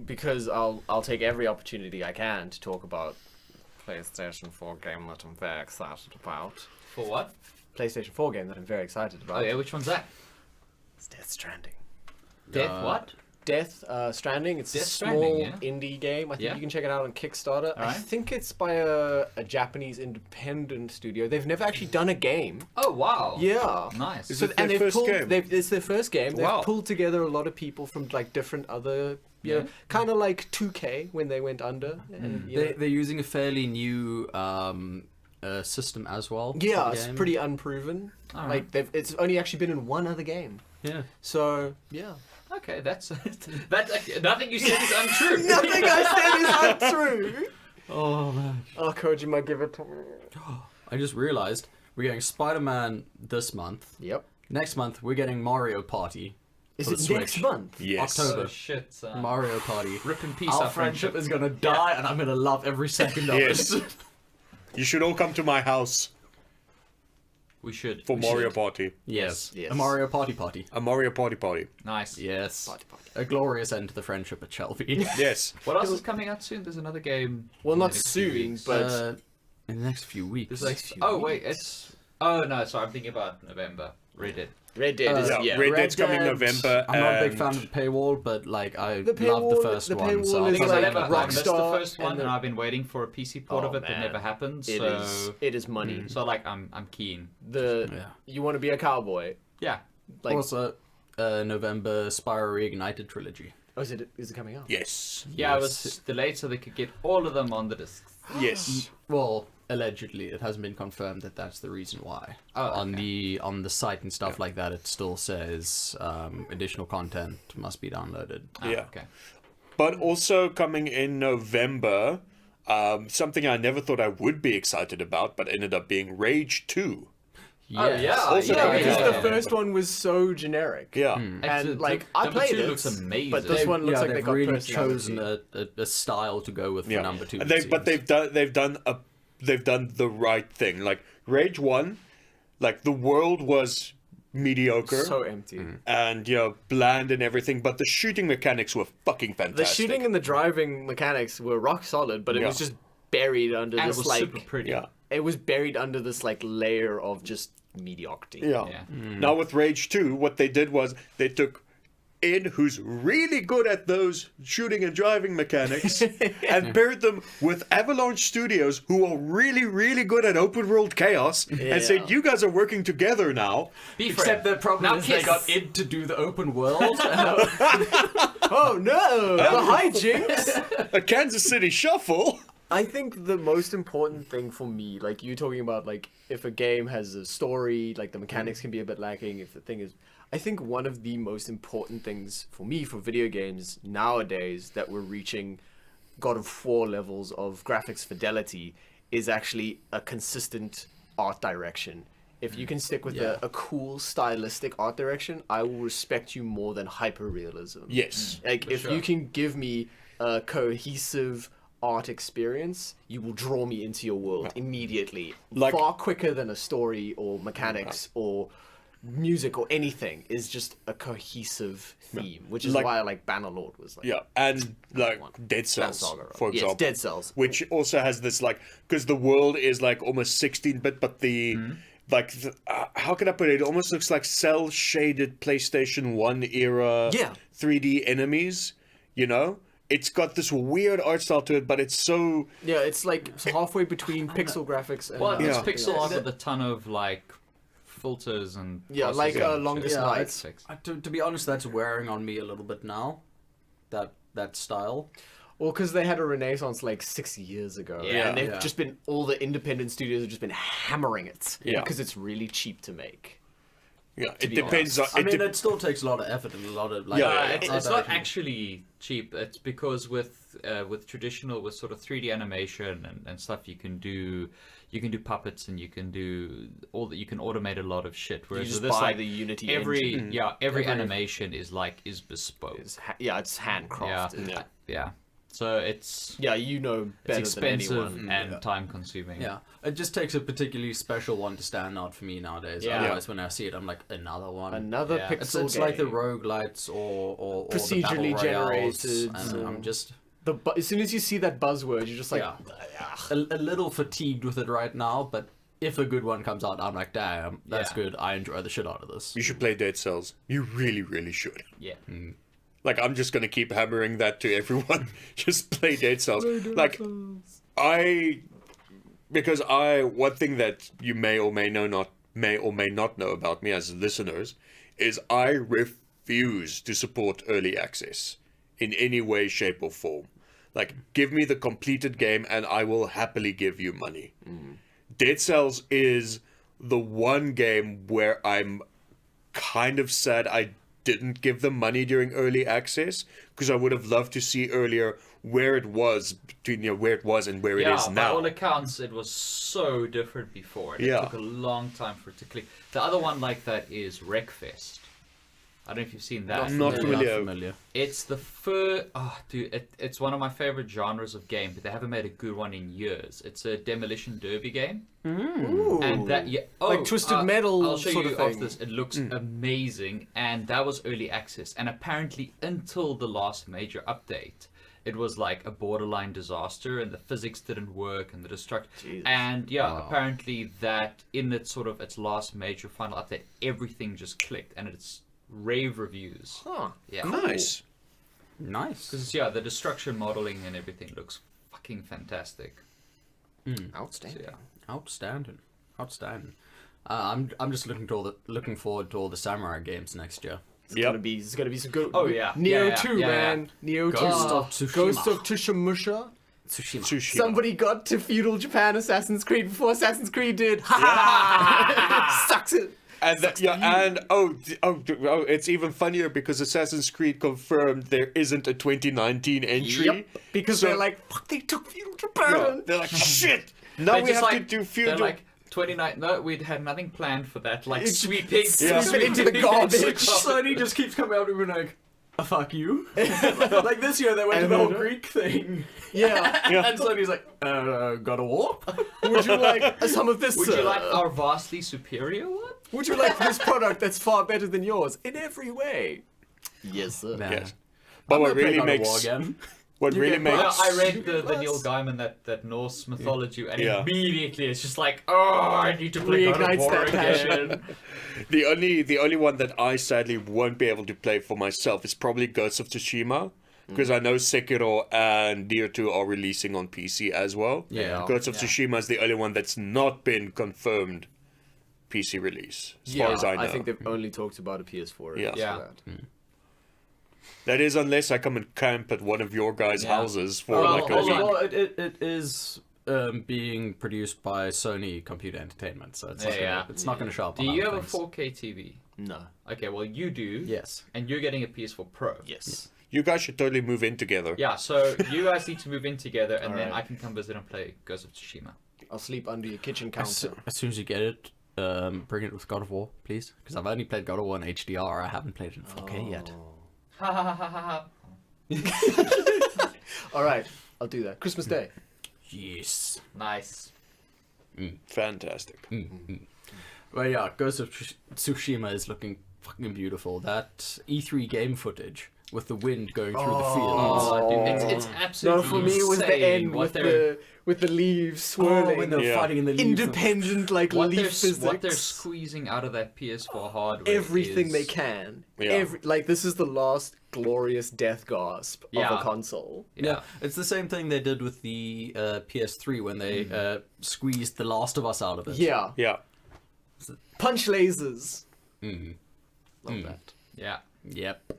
Because I'll take every opportunity I can to talk about PlayStation 4 game that I'm very excited about. For what? PlayStation 4 game that I'm very excited Oh about. yeah, which one's that? It's Death Stranding. Death what? Death Stranding. It's Death a Stranding, small yeah. indie game. I think Yeah. you can check it out on Kickstarter. I Alright. think it's by a Japanese independent studio. They've never actually done a game. Oh wow. Yeah. Nice. Is it their first game? It's their first game. They've Wow. pulled together a lot of people from like different other, Yeah. kind of like 2K when they went under. And, you know, They're using a fairly new system as well. for yeah, the it's game. pretty unproven. Alright. Like it's only actually been in one other game. Yeah. So yeah. Okay, that's nothing you said is untrue. Nothing I said is untrue. Oh man. Oh, Kojima, give it to me. I just realized we're getting Spider-Man this month. Yep. Next month we're getting Mario Party. Is for it the next Switch. month? Yes. October. Oh shit. Mario Party. Rip in peace, Our our friendship friendship. is gonna die, and I'm gonna love every second of Yes. it. You should all come to my house We should. for We Mario should. Party. Yes. Yes. A Mario Party. A Mario Party. Nice. Yes. Party. A glorious end to the friendship at Shelby. Yes. What else is coming out soon? There's another game. Well, in the not next few soon, weeks. but In the next few weeks. There's like, few oh weeks. wait, it's. Oh no, sorry, I'm thinking about November. Red Dead. Red Dead is Yeah, yeah. Red Dead's coming Dead, November. I'm not a big and- fan of the paywall, but like I The love the paywall- first the one. paywall So is I'll Because like I take never it. I missed the Rockstar first one, and and the- I've been waiting for a PC port Oh, of it that man. never happened. It So, is money. so like I'm keen. Yeah. You want to be a cowboy? Yeah. Like, Also, November Spyro Reignited trilogy. is it coming out? Yes. Yeah, it Yes. was delayed so they could get all of them on the discs. Yes. Well, allegedly, it hasn't been confirmed that that's the reason why. Oh, On the site and stuff like that, it still says additional content must be downloaded. Yeah. Okay. But also coming in November, something I never thought I would be excited about, but ended up being Rage 2. Oh, yeah. Also Yeah, coming because out. the first one was so generic. Yeah. And like I number played 2 it, looks amazing. but this one looks like they they've got really personality. chosen a style to go with Yeah. for number 2. And it they've seems. done the right thing. Like Rage 1, like the world was mediocre So empty. and bland and everything, but the shooting mechanics were fucking fantastic. The shooting and the driving mechanics were rock solid, but it was Yeah. just buried under and it this was like super pretty. Yeah. it was buried under this like layer of just mediocrity. Yeah. Yeah. Now with Rage 2, what they did was they took Id, who's really good at those shooting and driving mechanics, and paired them with Avalanche Studios, who are really, really good at open world chaos, and said, "You guys are working together now." Be Except the problem Now is they kiss. got id to do the open world. Oh no! The hijinks. A Kansas City Shuffle. I think the most important thing for me, like you talking about, like if a game has a story, like the mechanics can be a bit lacking. If the thing is, I think one of the most important things for me for video games nowadays that we're reaching God of War levels of graphics fidelity is actually a consistent art direction. If you can stick with a cool stylistic art direction, I will respect you more than hyper-realism. Yes. Like, if you can give me a cohesive art experience, you will draw me into your world immediately. Like- far quicker than a story or mechanics or music or anything is just a cohesive theme, which is Like- why I like Bannerlord was like... Yeah, and like Dead Cells, Saga, right? for Yes, example. Dead Cells. Which also has this, like, because the world is like almost 16-bit, but the... Like, how can I put it? It almost looks like cel-shaded PlayStation 1 era 3D enemies, you know? It's got this weird art style to it, but it's so... Yeah, it's like halfway between pixel graphics and... Well, it's Yeah. pixel art with a ton of like filters and Yeah, like processing and Longest shit. Night. It's fixed. To be honest, that's wearing on me a little bit now. That style. Well, because they had a renaissance like 6 years ago. Yeah. And they've Yeah. just been... All the independent studios have just been hammering it. Yeah. Because it's really cheap to make. Yeah, it be depends on... honest. I mean, it still takes a lot of effort and a lot of like. Yeah, It's art not direction. actually cheap. It's because with traditional, with sort of 3D animation and stuff, you can do puppets and you can do all that. You can automate a lot of shit. You Whereas just with this, buy like the Unity every engine. every animation is bespoke. It's handcrafted. Yeah. So it's Yeah, you know better expensive than anyone. and time consuming. Yeah, it just takes a particularly special one to stand out for me nowadays. Yeah. Otherwise, when I see it, I'm like, another one. Another Yeah. pixel It's like the game. roguelites or the Procedurally battle royales, generated, and I'm just As soon as you see that buzzword, you're just like... Yeah. a little fatigued with it right now. But if a good one comes out, I'm like, damn, that's Yeah. good. I enjoy the shit out of this. You should play Dead Cells. You really, really should. Yeah. Like, I'm just gonna keep hammering that to everyone. Just play Dead Cells. One thing that you may or may not know about me as listeners is I refuse to support early access in any way, shape, or form. Like, give me the completed game and I will happily give you money. Dead Cells is the one game where I'm kind of sad I didn't give them money during early access, because I would have loved to see earlier where it was between where it was and where it is by now. all accounts, it was so different before. It Yeah. took a long time for it to click. The other one like that is Wreckfest. I don't know if you've seen that. Not Yeah, familiar. It's the first... Oh, dude, it's one of my favorite genres of game, but they haven't made a good one in years. It's a demolition derby game. Ooh. And that... Yeah, Like Twisted Metal I'll show sort you of after thing. this. It looks amazing, and that was early access. And apparently, until the last major update, it was like a borderline disaster, and the physics didn't work, and the destruction. Jesus. And apparently that in its last major final update, everything just clicked, and it's rave reviews. Huh. Yeah, Nice. Nice. because the destruction modeling and everything looks fucking fantastic. Outstanding. Yeah. Outstanding. I'm just looking forward to all the samurai games next year. It's gonna be some good... Oh, yeah. Neo Yeah, 2, yeah, man. Neo 2. Ghost of Tsushima. Ghost of Tsushima. Tsushima. Tsushima. Somebody got to feudal Japan Assassin's Creed before Assassin's Creed did. Ha ha! Sucks it. And it's even funnier because Assassin's Creed confirmed there isn't a 2019 entry. Yep. Because So- they're like, fuck, they took feudal Yeah, Japan. they're like, shit. Now They're we just have like- to do They're feudal. like 29. No, we'd had nothing planned for that. Like sweeping, Sweep it into the garbage. Sony just keeps coming out and being like, fuck you. Like this year they went to the whole Greek thing. Yeah. And Sony's like, got a war? Would you like some of this? Would you like our vastly superior one? Would you like this product that's far better than yours in every way? Yes, sir. Yes. But what really makes again. what really get makes I read the Plus. Neil Gaiman that Norse mythology, and Yeah. immediately it's just like, oh, I need to play God of Reignites War that again. passion. the only one that I sadly won't be able to play for myself is probably Ghost of Tsushima, because I know Sekiro and Nier 2 are releasing on PC as well. Yeah. Ghost of Tsushima is the only one that's not been confirmed PC release, as far as I know. I think they've only talked about a PS4. Yeah. for Yeah. that. That is, unless I come and camp at one of your guys' Yeah. houses for Well, like a hold week. on. Well, it is being produced by Sony Computer Entertainment, so it's Yeah. it's not going to show up. Do on you other have a things. 4K TV? No. Okay, well you do. Yes. And you're getting a PS4 Pro. Yes. You guys should totally move in together. Yeah, so you guys need to move in together, and then Alright. I can come visit and play Ghost of Tsushima. I'll sleep under your kitchen As, counter. as soon as you get it, bring it with God of War, please, because I've only played God of War in HDR. I haven't played it in 4K yet. Ha ha ha ha ha. All right, I'll do that. Christmas Day. Yes. Nice. Fantastic. Well, yeah, Ghost of Tsushima is looking fucking beautiful. That E3 game footage with the wind going through the fields. Oh, dude, it's No, absolutely for me it was the insane end what with the leaves Oh, swirling. when they're Yeah. fighting in the leaves. Independent like what leaf they're, physics. what they're squeezing out of that PS4 hardware. Everything is, they can. Yeah. Like this is the last glorious death gasp of Yeah. a console. Yeah, it's the same thing they did with the PS3 when they squeezed The Last of Us out of it. Yeah. Yeah. Punch lasers. Mhm. Love that. Yeah. Yep.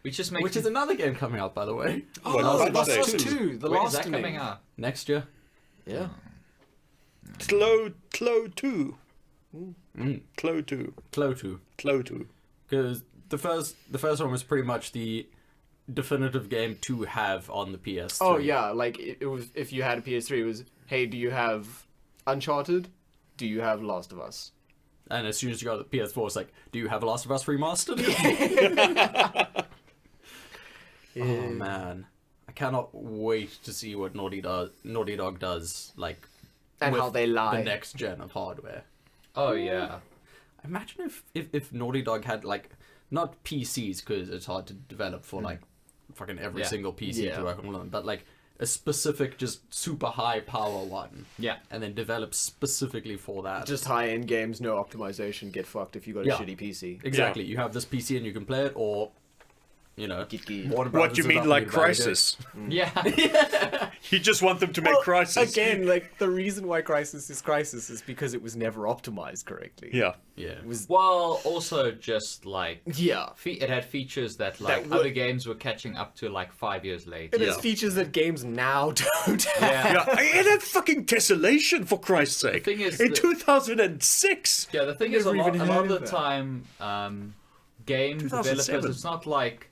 Which just makes Which is another game coming out, by the way. Well, Last of Last Us of Us 2. The When last is that inning. coming out? Next year. Yeah. Clo 2. Mm. Clo 2. Clo 2. Clo 2. Because the first one was pretty much the definitive game to have on the PS3. Oh yeah, like it was. If you had a PS3, it was, hey, do you have Uncharted? Do you have Last of Us? And as soon as you got the PS4, it's like, do you have Last of Us remastered? Oh man, I cannot wait to see what Naughty Dog does, like, And with how they lie. the next gen of hardware. Oh yeah. Imagine if Naughty Dog had, like, not PCs, because it's hard to develop for like fucking every Yeah. single PC Yeah. to work on them, but like a specific, just super high power one, Yeah. and then develop specifically for that. Just high-end games, no optimization. Get fucked if you got a Yeah. shitty PC. Exactly. You have this PC and you can play it, or, you know, Gitgy. Warner What Brothers you is mean, not like really valid. Crisis? Yeah. You just want them to make Crisis. Again, like the reason why Crisis is because it was never optimized correctly. Yeah. Yeah. It was. Well, also just like Yeah. it had features that like That would- other games were catching up to like 5 years later. It has Yeah. features that games now don't have. Yeah. Yeah, it had fucking tessellation, for Christ's sake. thing is in that- 2006. Yeah, the thing is, a Never lot, even a lot of heard the of time, game 2007. developers, it's not like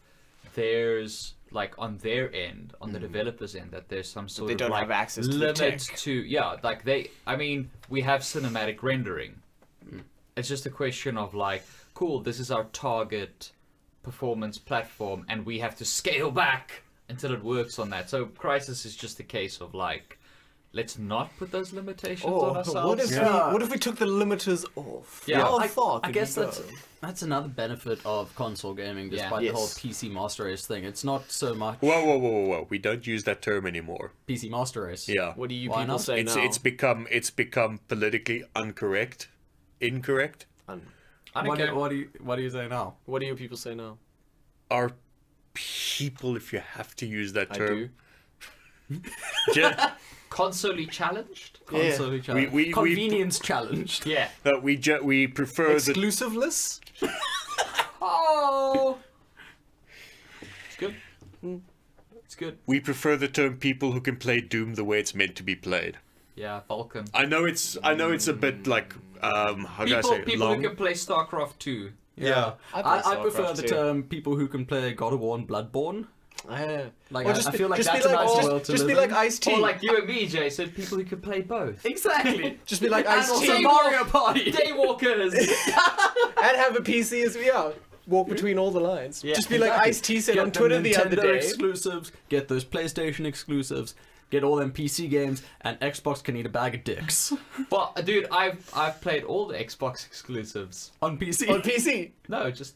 there's like on their end, on the developers' end, that there's some sort They of don't like have access to the limit tech. to yeah, like they. I mean, we have cinematic rendering. It's just a question of like, cool, this is our target performance platform, and we have to scale back until it works on that. So Crisis is just a case of like, let's not put those limitations Oh, on ourselves. what if we took the limiters off? Yeah. How I, far I could guess we that's go? that's another benefit of console gaming, Yeah. despite the whole Yes. PC Master Race thing. It's not so much Whoa. We don't use that term anymore. PC Master Race. Yeah. What do you Why people not? say It's now? it's become politically incorrect. Incorrect. I don't care. What do you say now? What do you people say now? Are people, if you have to use that I term, do. Consolely challenged? Console challenge. we- Convenience challenged. Yeah. that we prefer the Exclusiveless? Oh. It's good. It's good. we prefer the term people who can play Doom the way it's meant to be played. Yeah, Vulcan. I know it's a bit like how can I say People long. who can play StarCraft 2. Yeah. I play I prefer StarCraft the too. term people who can play God of War and Bloodborne. Like, Or I feel like that's a nice world to just live be like in. Ice-T. Or like you and me, Jay, said people who can play both. Exactly. just be like And Ice-T. also Daywalk- Mario Party. Daywalkers! And have a PC as yeah. Walk between all the lines. Yeah, just be like exactly. Ice-T said Get on them Twitter the other Nintendo day. exclusives, get those PlayStation exclusives, get all them PC games, and Xbox can eat a bag of dicks. But dude, I've played all the Xbox exclusives. On PC. On PC. No, just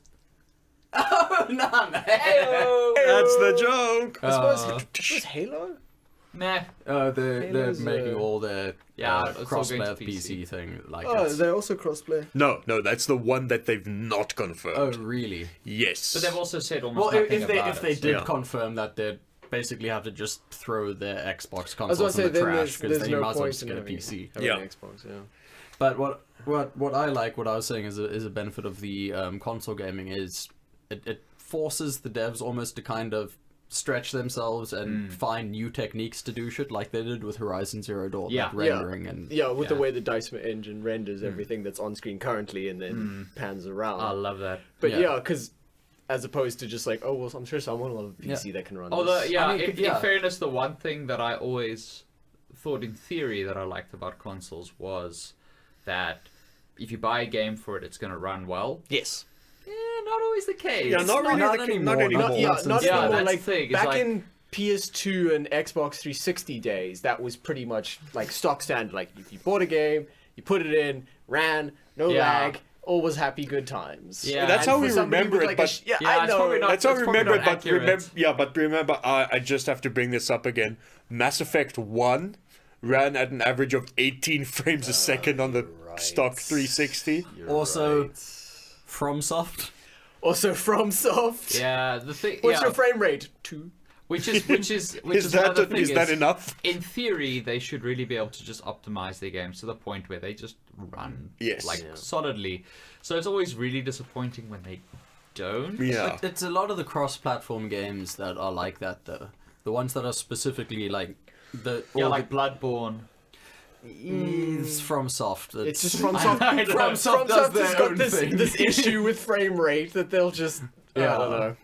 Oh, no, man. That's the joke. I suppose was Halo? nah. They're Halo's, making all their Yeah, it's all cross-play going to PC thing. Like, Oh, it's... they're also crossplay. No, that's the one that they've not confirmed. Oh, really? Yes. But they've also said almost Well, nothing if they about if they it. did Yeah. confirm that, they'd basically have to just throw their Xbox I was consoles gonna in say the then trash because there's then you no might as well point just in get a having PC. having Yeah. an Xbox, yeah. But what I like, what I was saying is a benefit of the console gaming is it forces the devs almost to kind of stretch themselves and find new techniques to do shit like they did with Horizon Zero Dawn, Yeah. like rendering and with the way the Dice engine renders everything that's on screen currently and then pans around. I love that. But Yeah. because as opposed to just like, oh well, I'm sure someone will have a PC that can run Although, this. yeah, I mean, in fairness, the one thing that I always thought in theory that I liked about consoles was that if you buy a game for it, it's going to run well. Yes. Not always the case. Yeah, not really. not Not anymore. anymore. Not Yeah, anymore. that's Like the thing. It's back like- in PS2 and Xbox 360 days, that was pretty much like stock standard. Like if you bought a game, you put it in, ran, no Yeah. lag, always happy, good times. Yeah. That's And how for we somebody remember with, it, like, but Yeah, I it's know. probably not- That's how I That's probably remember it, not but accurate. remember, I just have to bring this up again. Mass Effect 1 ran at an average of 18 frames a second on the stock 360. also FromSoft. Also FromSoft. Yeah, the thing. What's yeah, your frame rate? 2. which is Is another that thing is that enough? In theory, they should really be able to just optimize their games to the point where they just run Yes. like Yeah. solidly. So it's always really disappointing when they don't. Yeah. It's a lot of the cross-platform games that are like that, though. The ones that are specifically like the Yeah, all like Bloodborne. it's FromSoft. It's just I FromSoft. know. FromSoft does FromSoft their has got own this thing. this issue with frame rate that they'll just I don't know.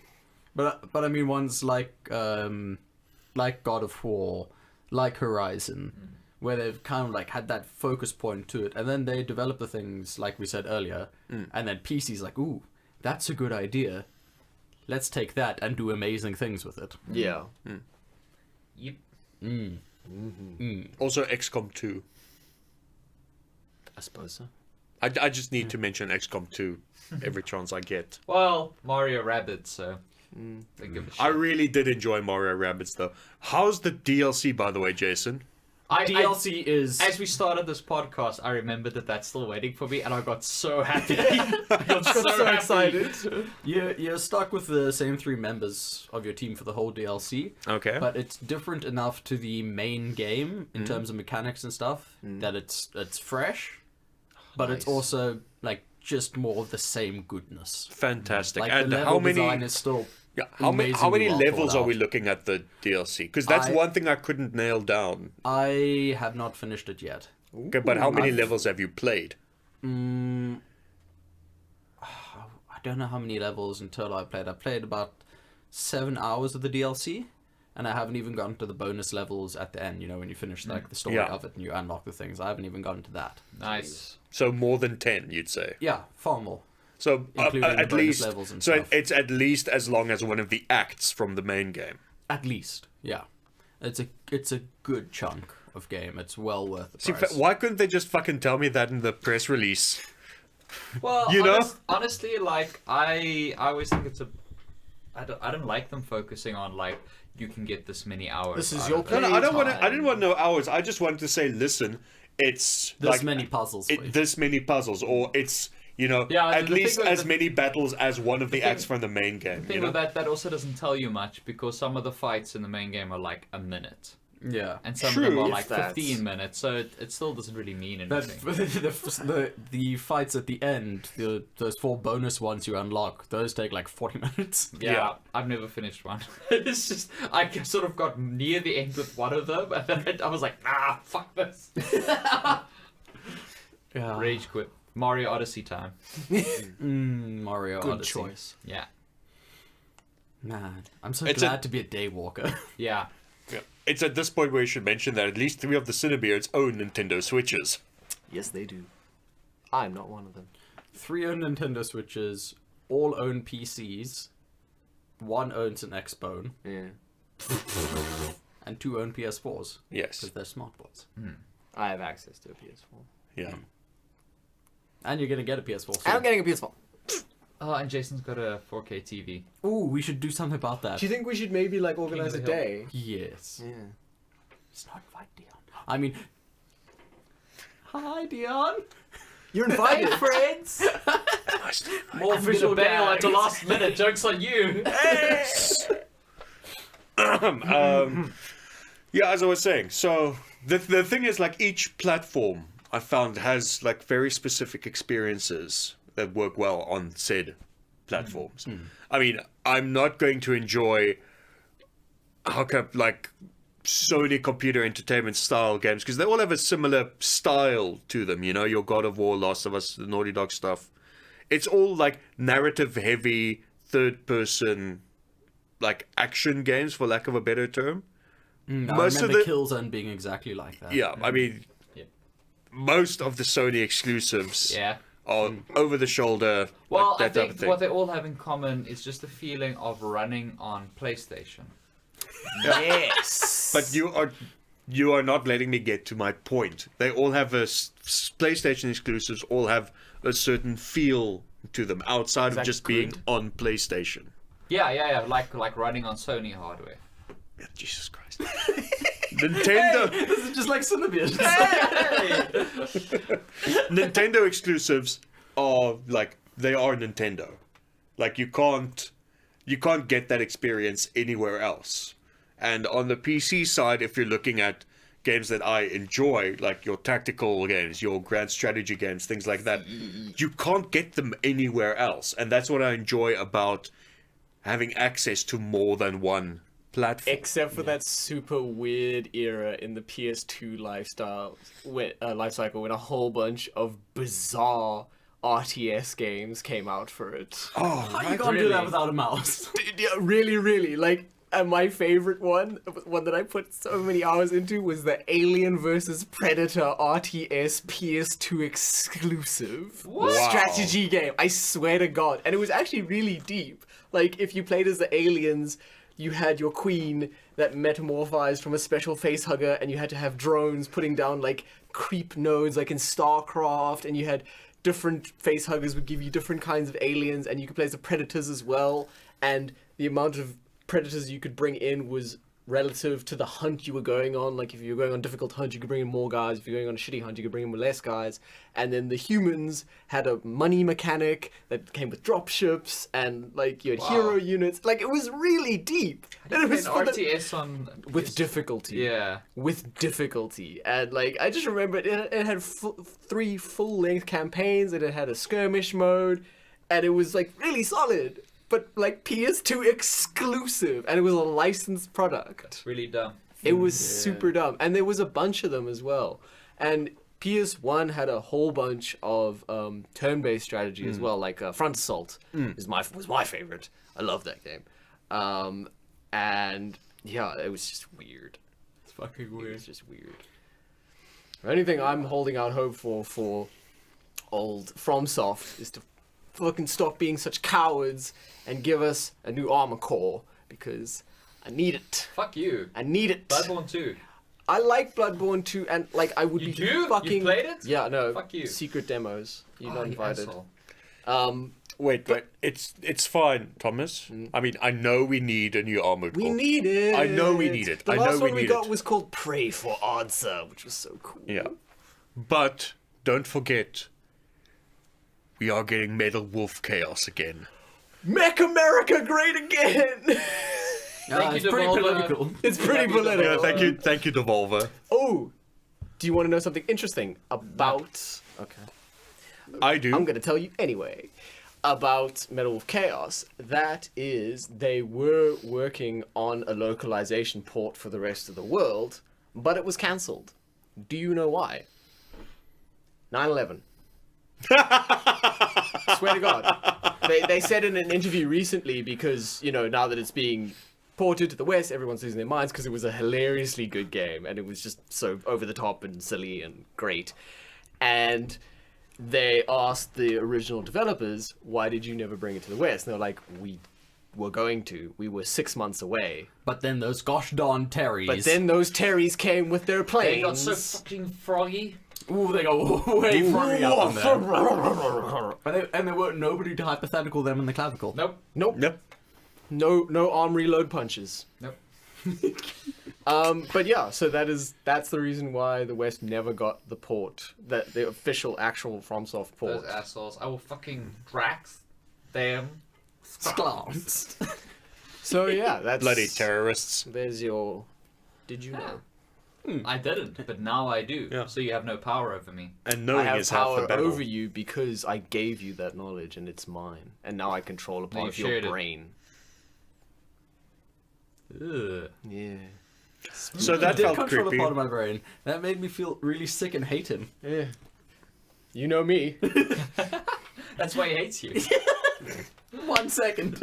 But I mean ones like God of War, like Horizon, where they've kind of like had that focus point to it, and then they develop the things like we said earlier, and then PC's like, ooh, that's a good idea. Let's take that and do amazing things with it. Yeah. Yep. Also, XCOM 2. I suppose so. I just need to mention XCOM 2 every chance I get. Well, Mario Rabbids, so they give a shit. I really did enjoy Mario Rabbids, though. How's the DLC, by the way, Jason? DLC is As we started this podcast, I remembered that that's still waiting for me, and I got so happy. I got so happy. excited. you're stuck with the same 3 members of your team for the whole DLC. Okay. But it's different enough to the main game in terms of mechanics and stuff that it's fresh, but it's Nice. also like just more of the same goodness. Fantastic. Like and the level how many? design is still How many amazingly well levels thought are we out. looking at the DLC? Because that's I- one thing I couldn't nail down. I have not finished it yet. Okay, but how many levels have you played? I don't know how many levels in total I played. I played about 7 hours of the DLC, and I haven't even gotten to the bonus levels at the end. You know, when you finish like the story Yeah. of it and you unlock the things. I haven't even gotten to that. Nice. So more than 10, you'd say. Yeah, far more. So Including the at bonus least, levels and so stuff. it's at least as long as one of the acts from the main game. At least, yeah. It's a good chunk of game. It's well worth the See, price. why couldn't they just fucking tell me that in the press release? Well, You know? honestly, like I always think it's I don't like them focusing on like you can get this many hours. This is out your of it. No, no, I don't want to. I Playtime. didn't want to know hours. I just wanted to say, listen, it's There's like many puzzles. for you. this many puzzles, or it's Yeah, at the least thing with as the- many battles as one of the thing- acts from the main game. The thing You know? with that also doesn't tell you much because some of the fights in the main game are like a minute, Yeah. and some True, of them are if like that's- 15 minutes. So it still doesn't really mean But anything. the fights at the end, those 4 bonus ones you unlock, those take like 40 minutes. Yeah, I've never finished one. It's just I sort of got near the end with one of them, and then I was like, nah, fuck this. Yeah. Rage quit. Mario Odyssey time. Mario Good Odyssey. choice. Yeah, Man, I'm so It's glad to be a day walker. yeah. Yeah. It's at this point where you should mention that at least 3 of the CineBeards own Nintendo Switches. Yes, they do. I'm not one of them. 3 own Nintendo Switches, all own PCs, 1 owns an Xbone, Yeah. and 2 own PS4s Yes. because they're smartboards. I have access to a PS4. Yeah. And you're gonna get a PS4 soon. And I'm getting a PS4. Oh, and Jason's got a 4K TV. Ooh, we should do something about that. Do you think we should maybe like organize a King of the Hill. day? Yes. Yeah. Let's not invite Dion. I mean, hi Dion. You're invited. friends. More I'm gonna bail at the last minute. Joke's on you. Yeah, as I was saying, so the thing is, like, each platform I found has like very specific experiences that work well on said platforms. I mean, I'm not going to enjoy like Sony computer entertainment style games because they all have a similar style to them. You know, your God of War, Last of Us, the Naughty Dog stuff. It's all like narrative heavy, third person, like action games, for lack of a better term. I remember Killzone being exactly like that. Yeah, I mean, most of the Sony exclusives Yeah. are over the shoulder. Well, like that I type think of thing. what they all have in common is just the feeling of running on PlayStation. Yes. But you are not letting me get to my point. They all have PlayStation exclusives. All have a certain feel to them outside of that just good? being on PlayStation. Yeah, like running on Sony hardware. Yeah, Jesus Christ. Nintendo This is just like CineBeards. Nintendo exclusives are like they are Nintendo. Like you can't get that experience anywhere else. And on the PC side, if you're looking at games that I enjoy, like your tactical games, your grand strategy games, things like that, you can't get them anywhere else. And that's what I enjoy about having access to more than one platform. Except for that super weird era in the PS2 life cycle when a whole bunch of bizarre RTS games came out for it. Oh, How you gonna do that without a mouse? Yeah, really. Like, and my favorite one that I put so many hours into, was the Alien vs Predator RTS PS2 exclusive Wow. strategy game. I swear to God. And it was actually really deep. Like, if you played as the aliens, you had your queen that metamorphized from a special facehugger, and you had to have drones putting down, like, creep nodes, like in StarCraft, and you had different facehuggers would give you different kinds of aliens, and you could play as the predators as well, and the amount of predators you could bring in was relative to the hunt you were going on. Like, if you were going on a difficult hunt, you could bring in more guys. If you're going on a shitty hunt, you could bring in less guys. And then the humans had a money mechanic that came with dropships, and like you had hero units. Like, it was really deep. And it was An for the- RTS on with difficulty. Yeah. With difficulty. And like, I just remember it had 3 full-length campaigns, and it had a skirmish mode, and it was like really solid. But like PS2 exclusive, and it was a licensed product. Really dumb. It was super dumb, and there was a bunch of them as well. And PS1 had a whole bunch of turn-based strategy as well, like Front Assault was my favorite. I love that game. And yeah, it was just weird. It's fucking It weird. was just weird. The only thing I'm holding out hope for old FromSoft is to fucking stop being such cowards and give us a new Armor Core, because I need it. Fuck you. I need it. Bloodborne 2. I like Bloodborne 2, and like I would You be do? fucking. You played it? Yeah, no. Fuck you. Secret demos. You're Oh, not you invited. asshole. Wait, it's fine, Thomas. I mean, I know we need a new Armored We Core. need it. I know we need it. The I last know we one we need got it. was called Pray for Answer, which was so cool. Yeah. But don't forget, we are getting Metal Wolf Chaos again. Make America great again. Yeah, you, it's pretty Devolver. political. It's pretty political. Yeah, thank you, Devolver. Oh, do you want to know something interesting about? Okay. I do. I'm going to tell you anyway about Metal Wolf Chaos. That is, they were working on a localization port for the rest of the world, but it was cancelled. Do you know why? 9/11. Swear to God. They said in an interview recently, because, you know, now that it's being ported to the West, everyone's losing their minds because it was a hilariously good game, and it was just so over the top and silly and great. And they asked the original developers, why did you never bring it to the West? And they're like, we were going to. We were 6 months away. But then those gosh darn Terrys. But then those Terrys came with their planes. They got so fucking froggy. Ooh, they go way froggy up in there. And there weren't nobody to hypothetical them in the clavicle. Nope. Nope. Yep. No arm reload punches. Nope. But yeah, so that's the reason why the West never got the port, the official actual FromSoft port. Those assholes. I will fucking Drax them. Sklams. So yeah, that's Bloody terrorists. There's your. Did you know? I didn't, but now I do. Yeah. So you have no power over me. And I knowing have is half the power battle. over you because I gave you that knowledge and it's mine. And now I control a part you of your shared it. brain. Ugh. Yeah. So that Did felt control a creepy. part of my brain. That made me feel really sick and hate him. Yeah. You know me. That's why he hates you. 1 second.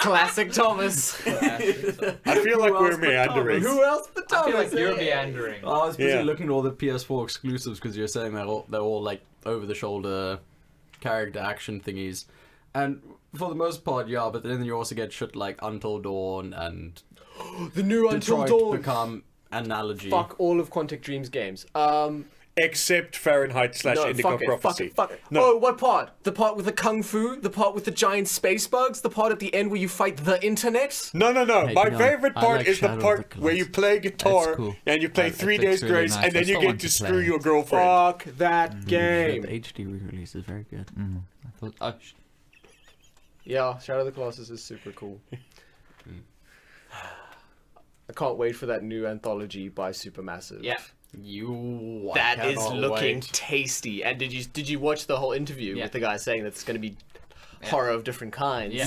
Classic Thomas. I feel like we're meandering. Who else but I Thomas? feel like you're Hey. meandering. Oh, I was busy Yeah. looking at all the PS4 exclusives because you're saying they're all like over the shoulder character action thingies, and for the most part, yeah. But then you also get shit like Until Dawn and The new Until Detroit Dawn. become analogy. Fuck all of Quantic Dream's games. Except Fahrenheit / No, Indigo fuck it, fuck Prophecy. it, fuck it. No. Oh, what part? The part with the kung fu? The part with the giant space bugs? The part at the end where you fight the internet? No. Hey, My no, favorite I part like is the Shadow of part the where you play guitar That's cool. and you play It 3 looks Days really Grace nice. and then I you still get want to to screw play your it. girlfriend. Fuck that The game. HD re-release is very good. I thought, Yeah, Shadow of the Colossus is super cool. I can't wait for that new anthology by Supermassive. Yeah. I That is cannot looking wait. tasty. And did you watch the whole interview Yeah. with the guy saying that it's going to be horror of different kinds? Yeah.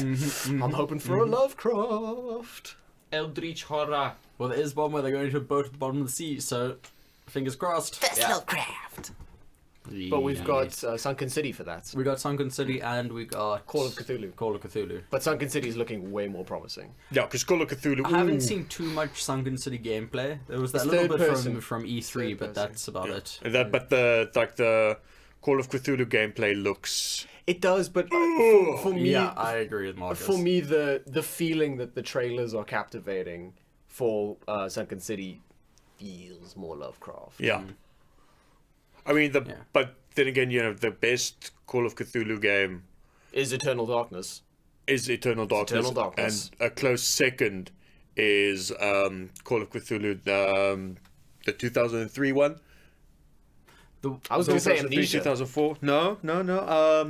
I'm hoping for a Lovecraft. Eldritch horror. Well, there is one where they're going to a boat at the bottom of the sea, so fingers crossed. Lovecraft. But we've got Sunken City for that. We got Sunken City and we got Call of Cthulhu. Call of Cthulhu. But Sunken City is looking way more promising. Yeah, because Call of Cthulhu. I haven't seen too much Sunken City gameplay. There was that It's little third bit person. from E3, Third but person. that's about it. But the Call of Cthulhu gameplay looks. It does, but for me, Yeah, I agree with Marcus. for me, the feeling that the trailers are captivating for Sunken City feels more Lovecraft. Yeah. I mean Yeah. but then again, the best Call of Cthulhu game Is Eternal Darkness. is Eternal Darkness. Eternal Darkness. And a close second is Call of Cthulhu, the 2003 one. I was going to say 2003, Amnesia. 2004. No.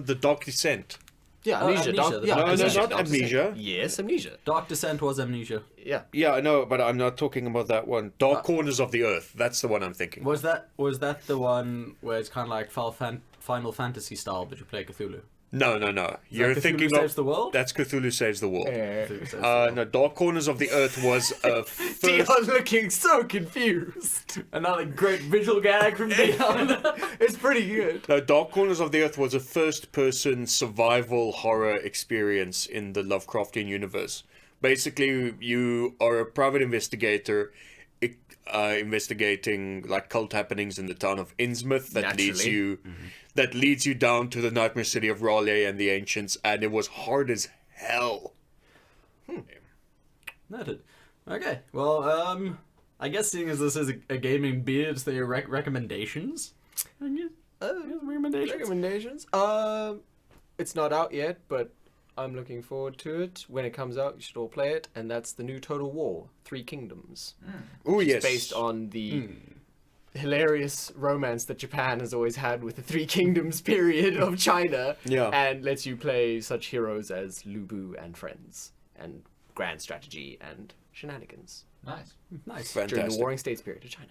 The Dark Descent. Yeah, Oh, Amnesia. Amnesia, the Yeah, Dark Amnesia. Descent. Dark Descent. Amnesia. Yes, Amnesia. Dark Descent was Amnesia. Yeah. Yeah, I know, but I'm not talking about that one. Dark Corners of the Earth. That's the one I'm thinking. Was that the one where it's kind of like Final Fantasy style, but you play Cthulhu? No. You're Cthulhu thinking Saves of the World? That's Cthulhu Saves the World. Cthulhu Saves the World. No, Dark Corners of the Earth was a first. Dion's looking so confused. Another great visual gag from Dion. It's pretty good. No, Dark Corners of the Earth was a first-person survival horror experience in the Lovecraftian universe. Basically, you are a private investigator investigating like cult happenings in the town of Innsmouth that leads you down to the nightmare city of Raleigh and the ancients, and it was hard as hell. Noted. Okay, well, I guess seeing as this is a gaming beard, so your recommendations? Recommendations? Recommendations? It's not out yet, but I'm looking forward to it. When it comes out, you should all play it, and that's the new Total War, Three Kingdoms. Oh It's yes, based on the hilarious romance that Japan has always had with the Three Kingdoms period of China. Yeah. And lets you play such heroes as Lu Bu and friends, and grand strategy and shenanigans Nice. Nice. during the fantastic. Warring States period of China.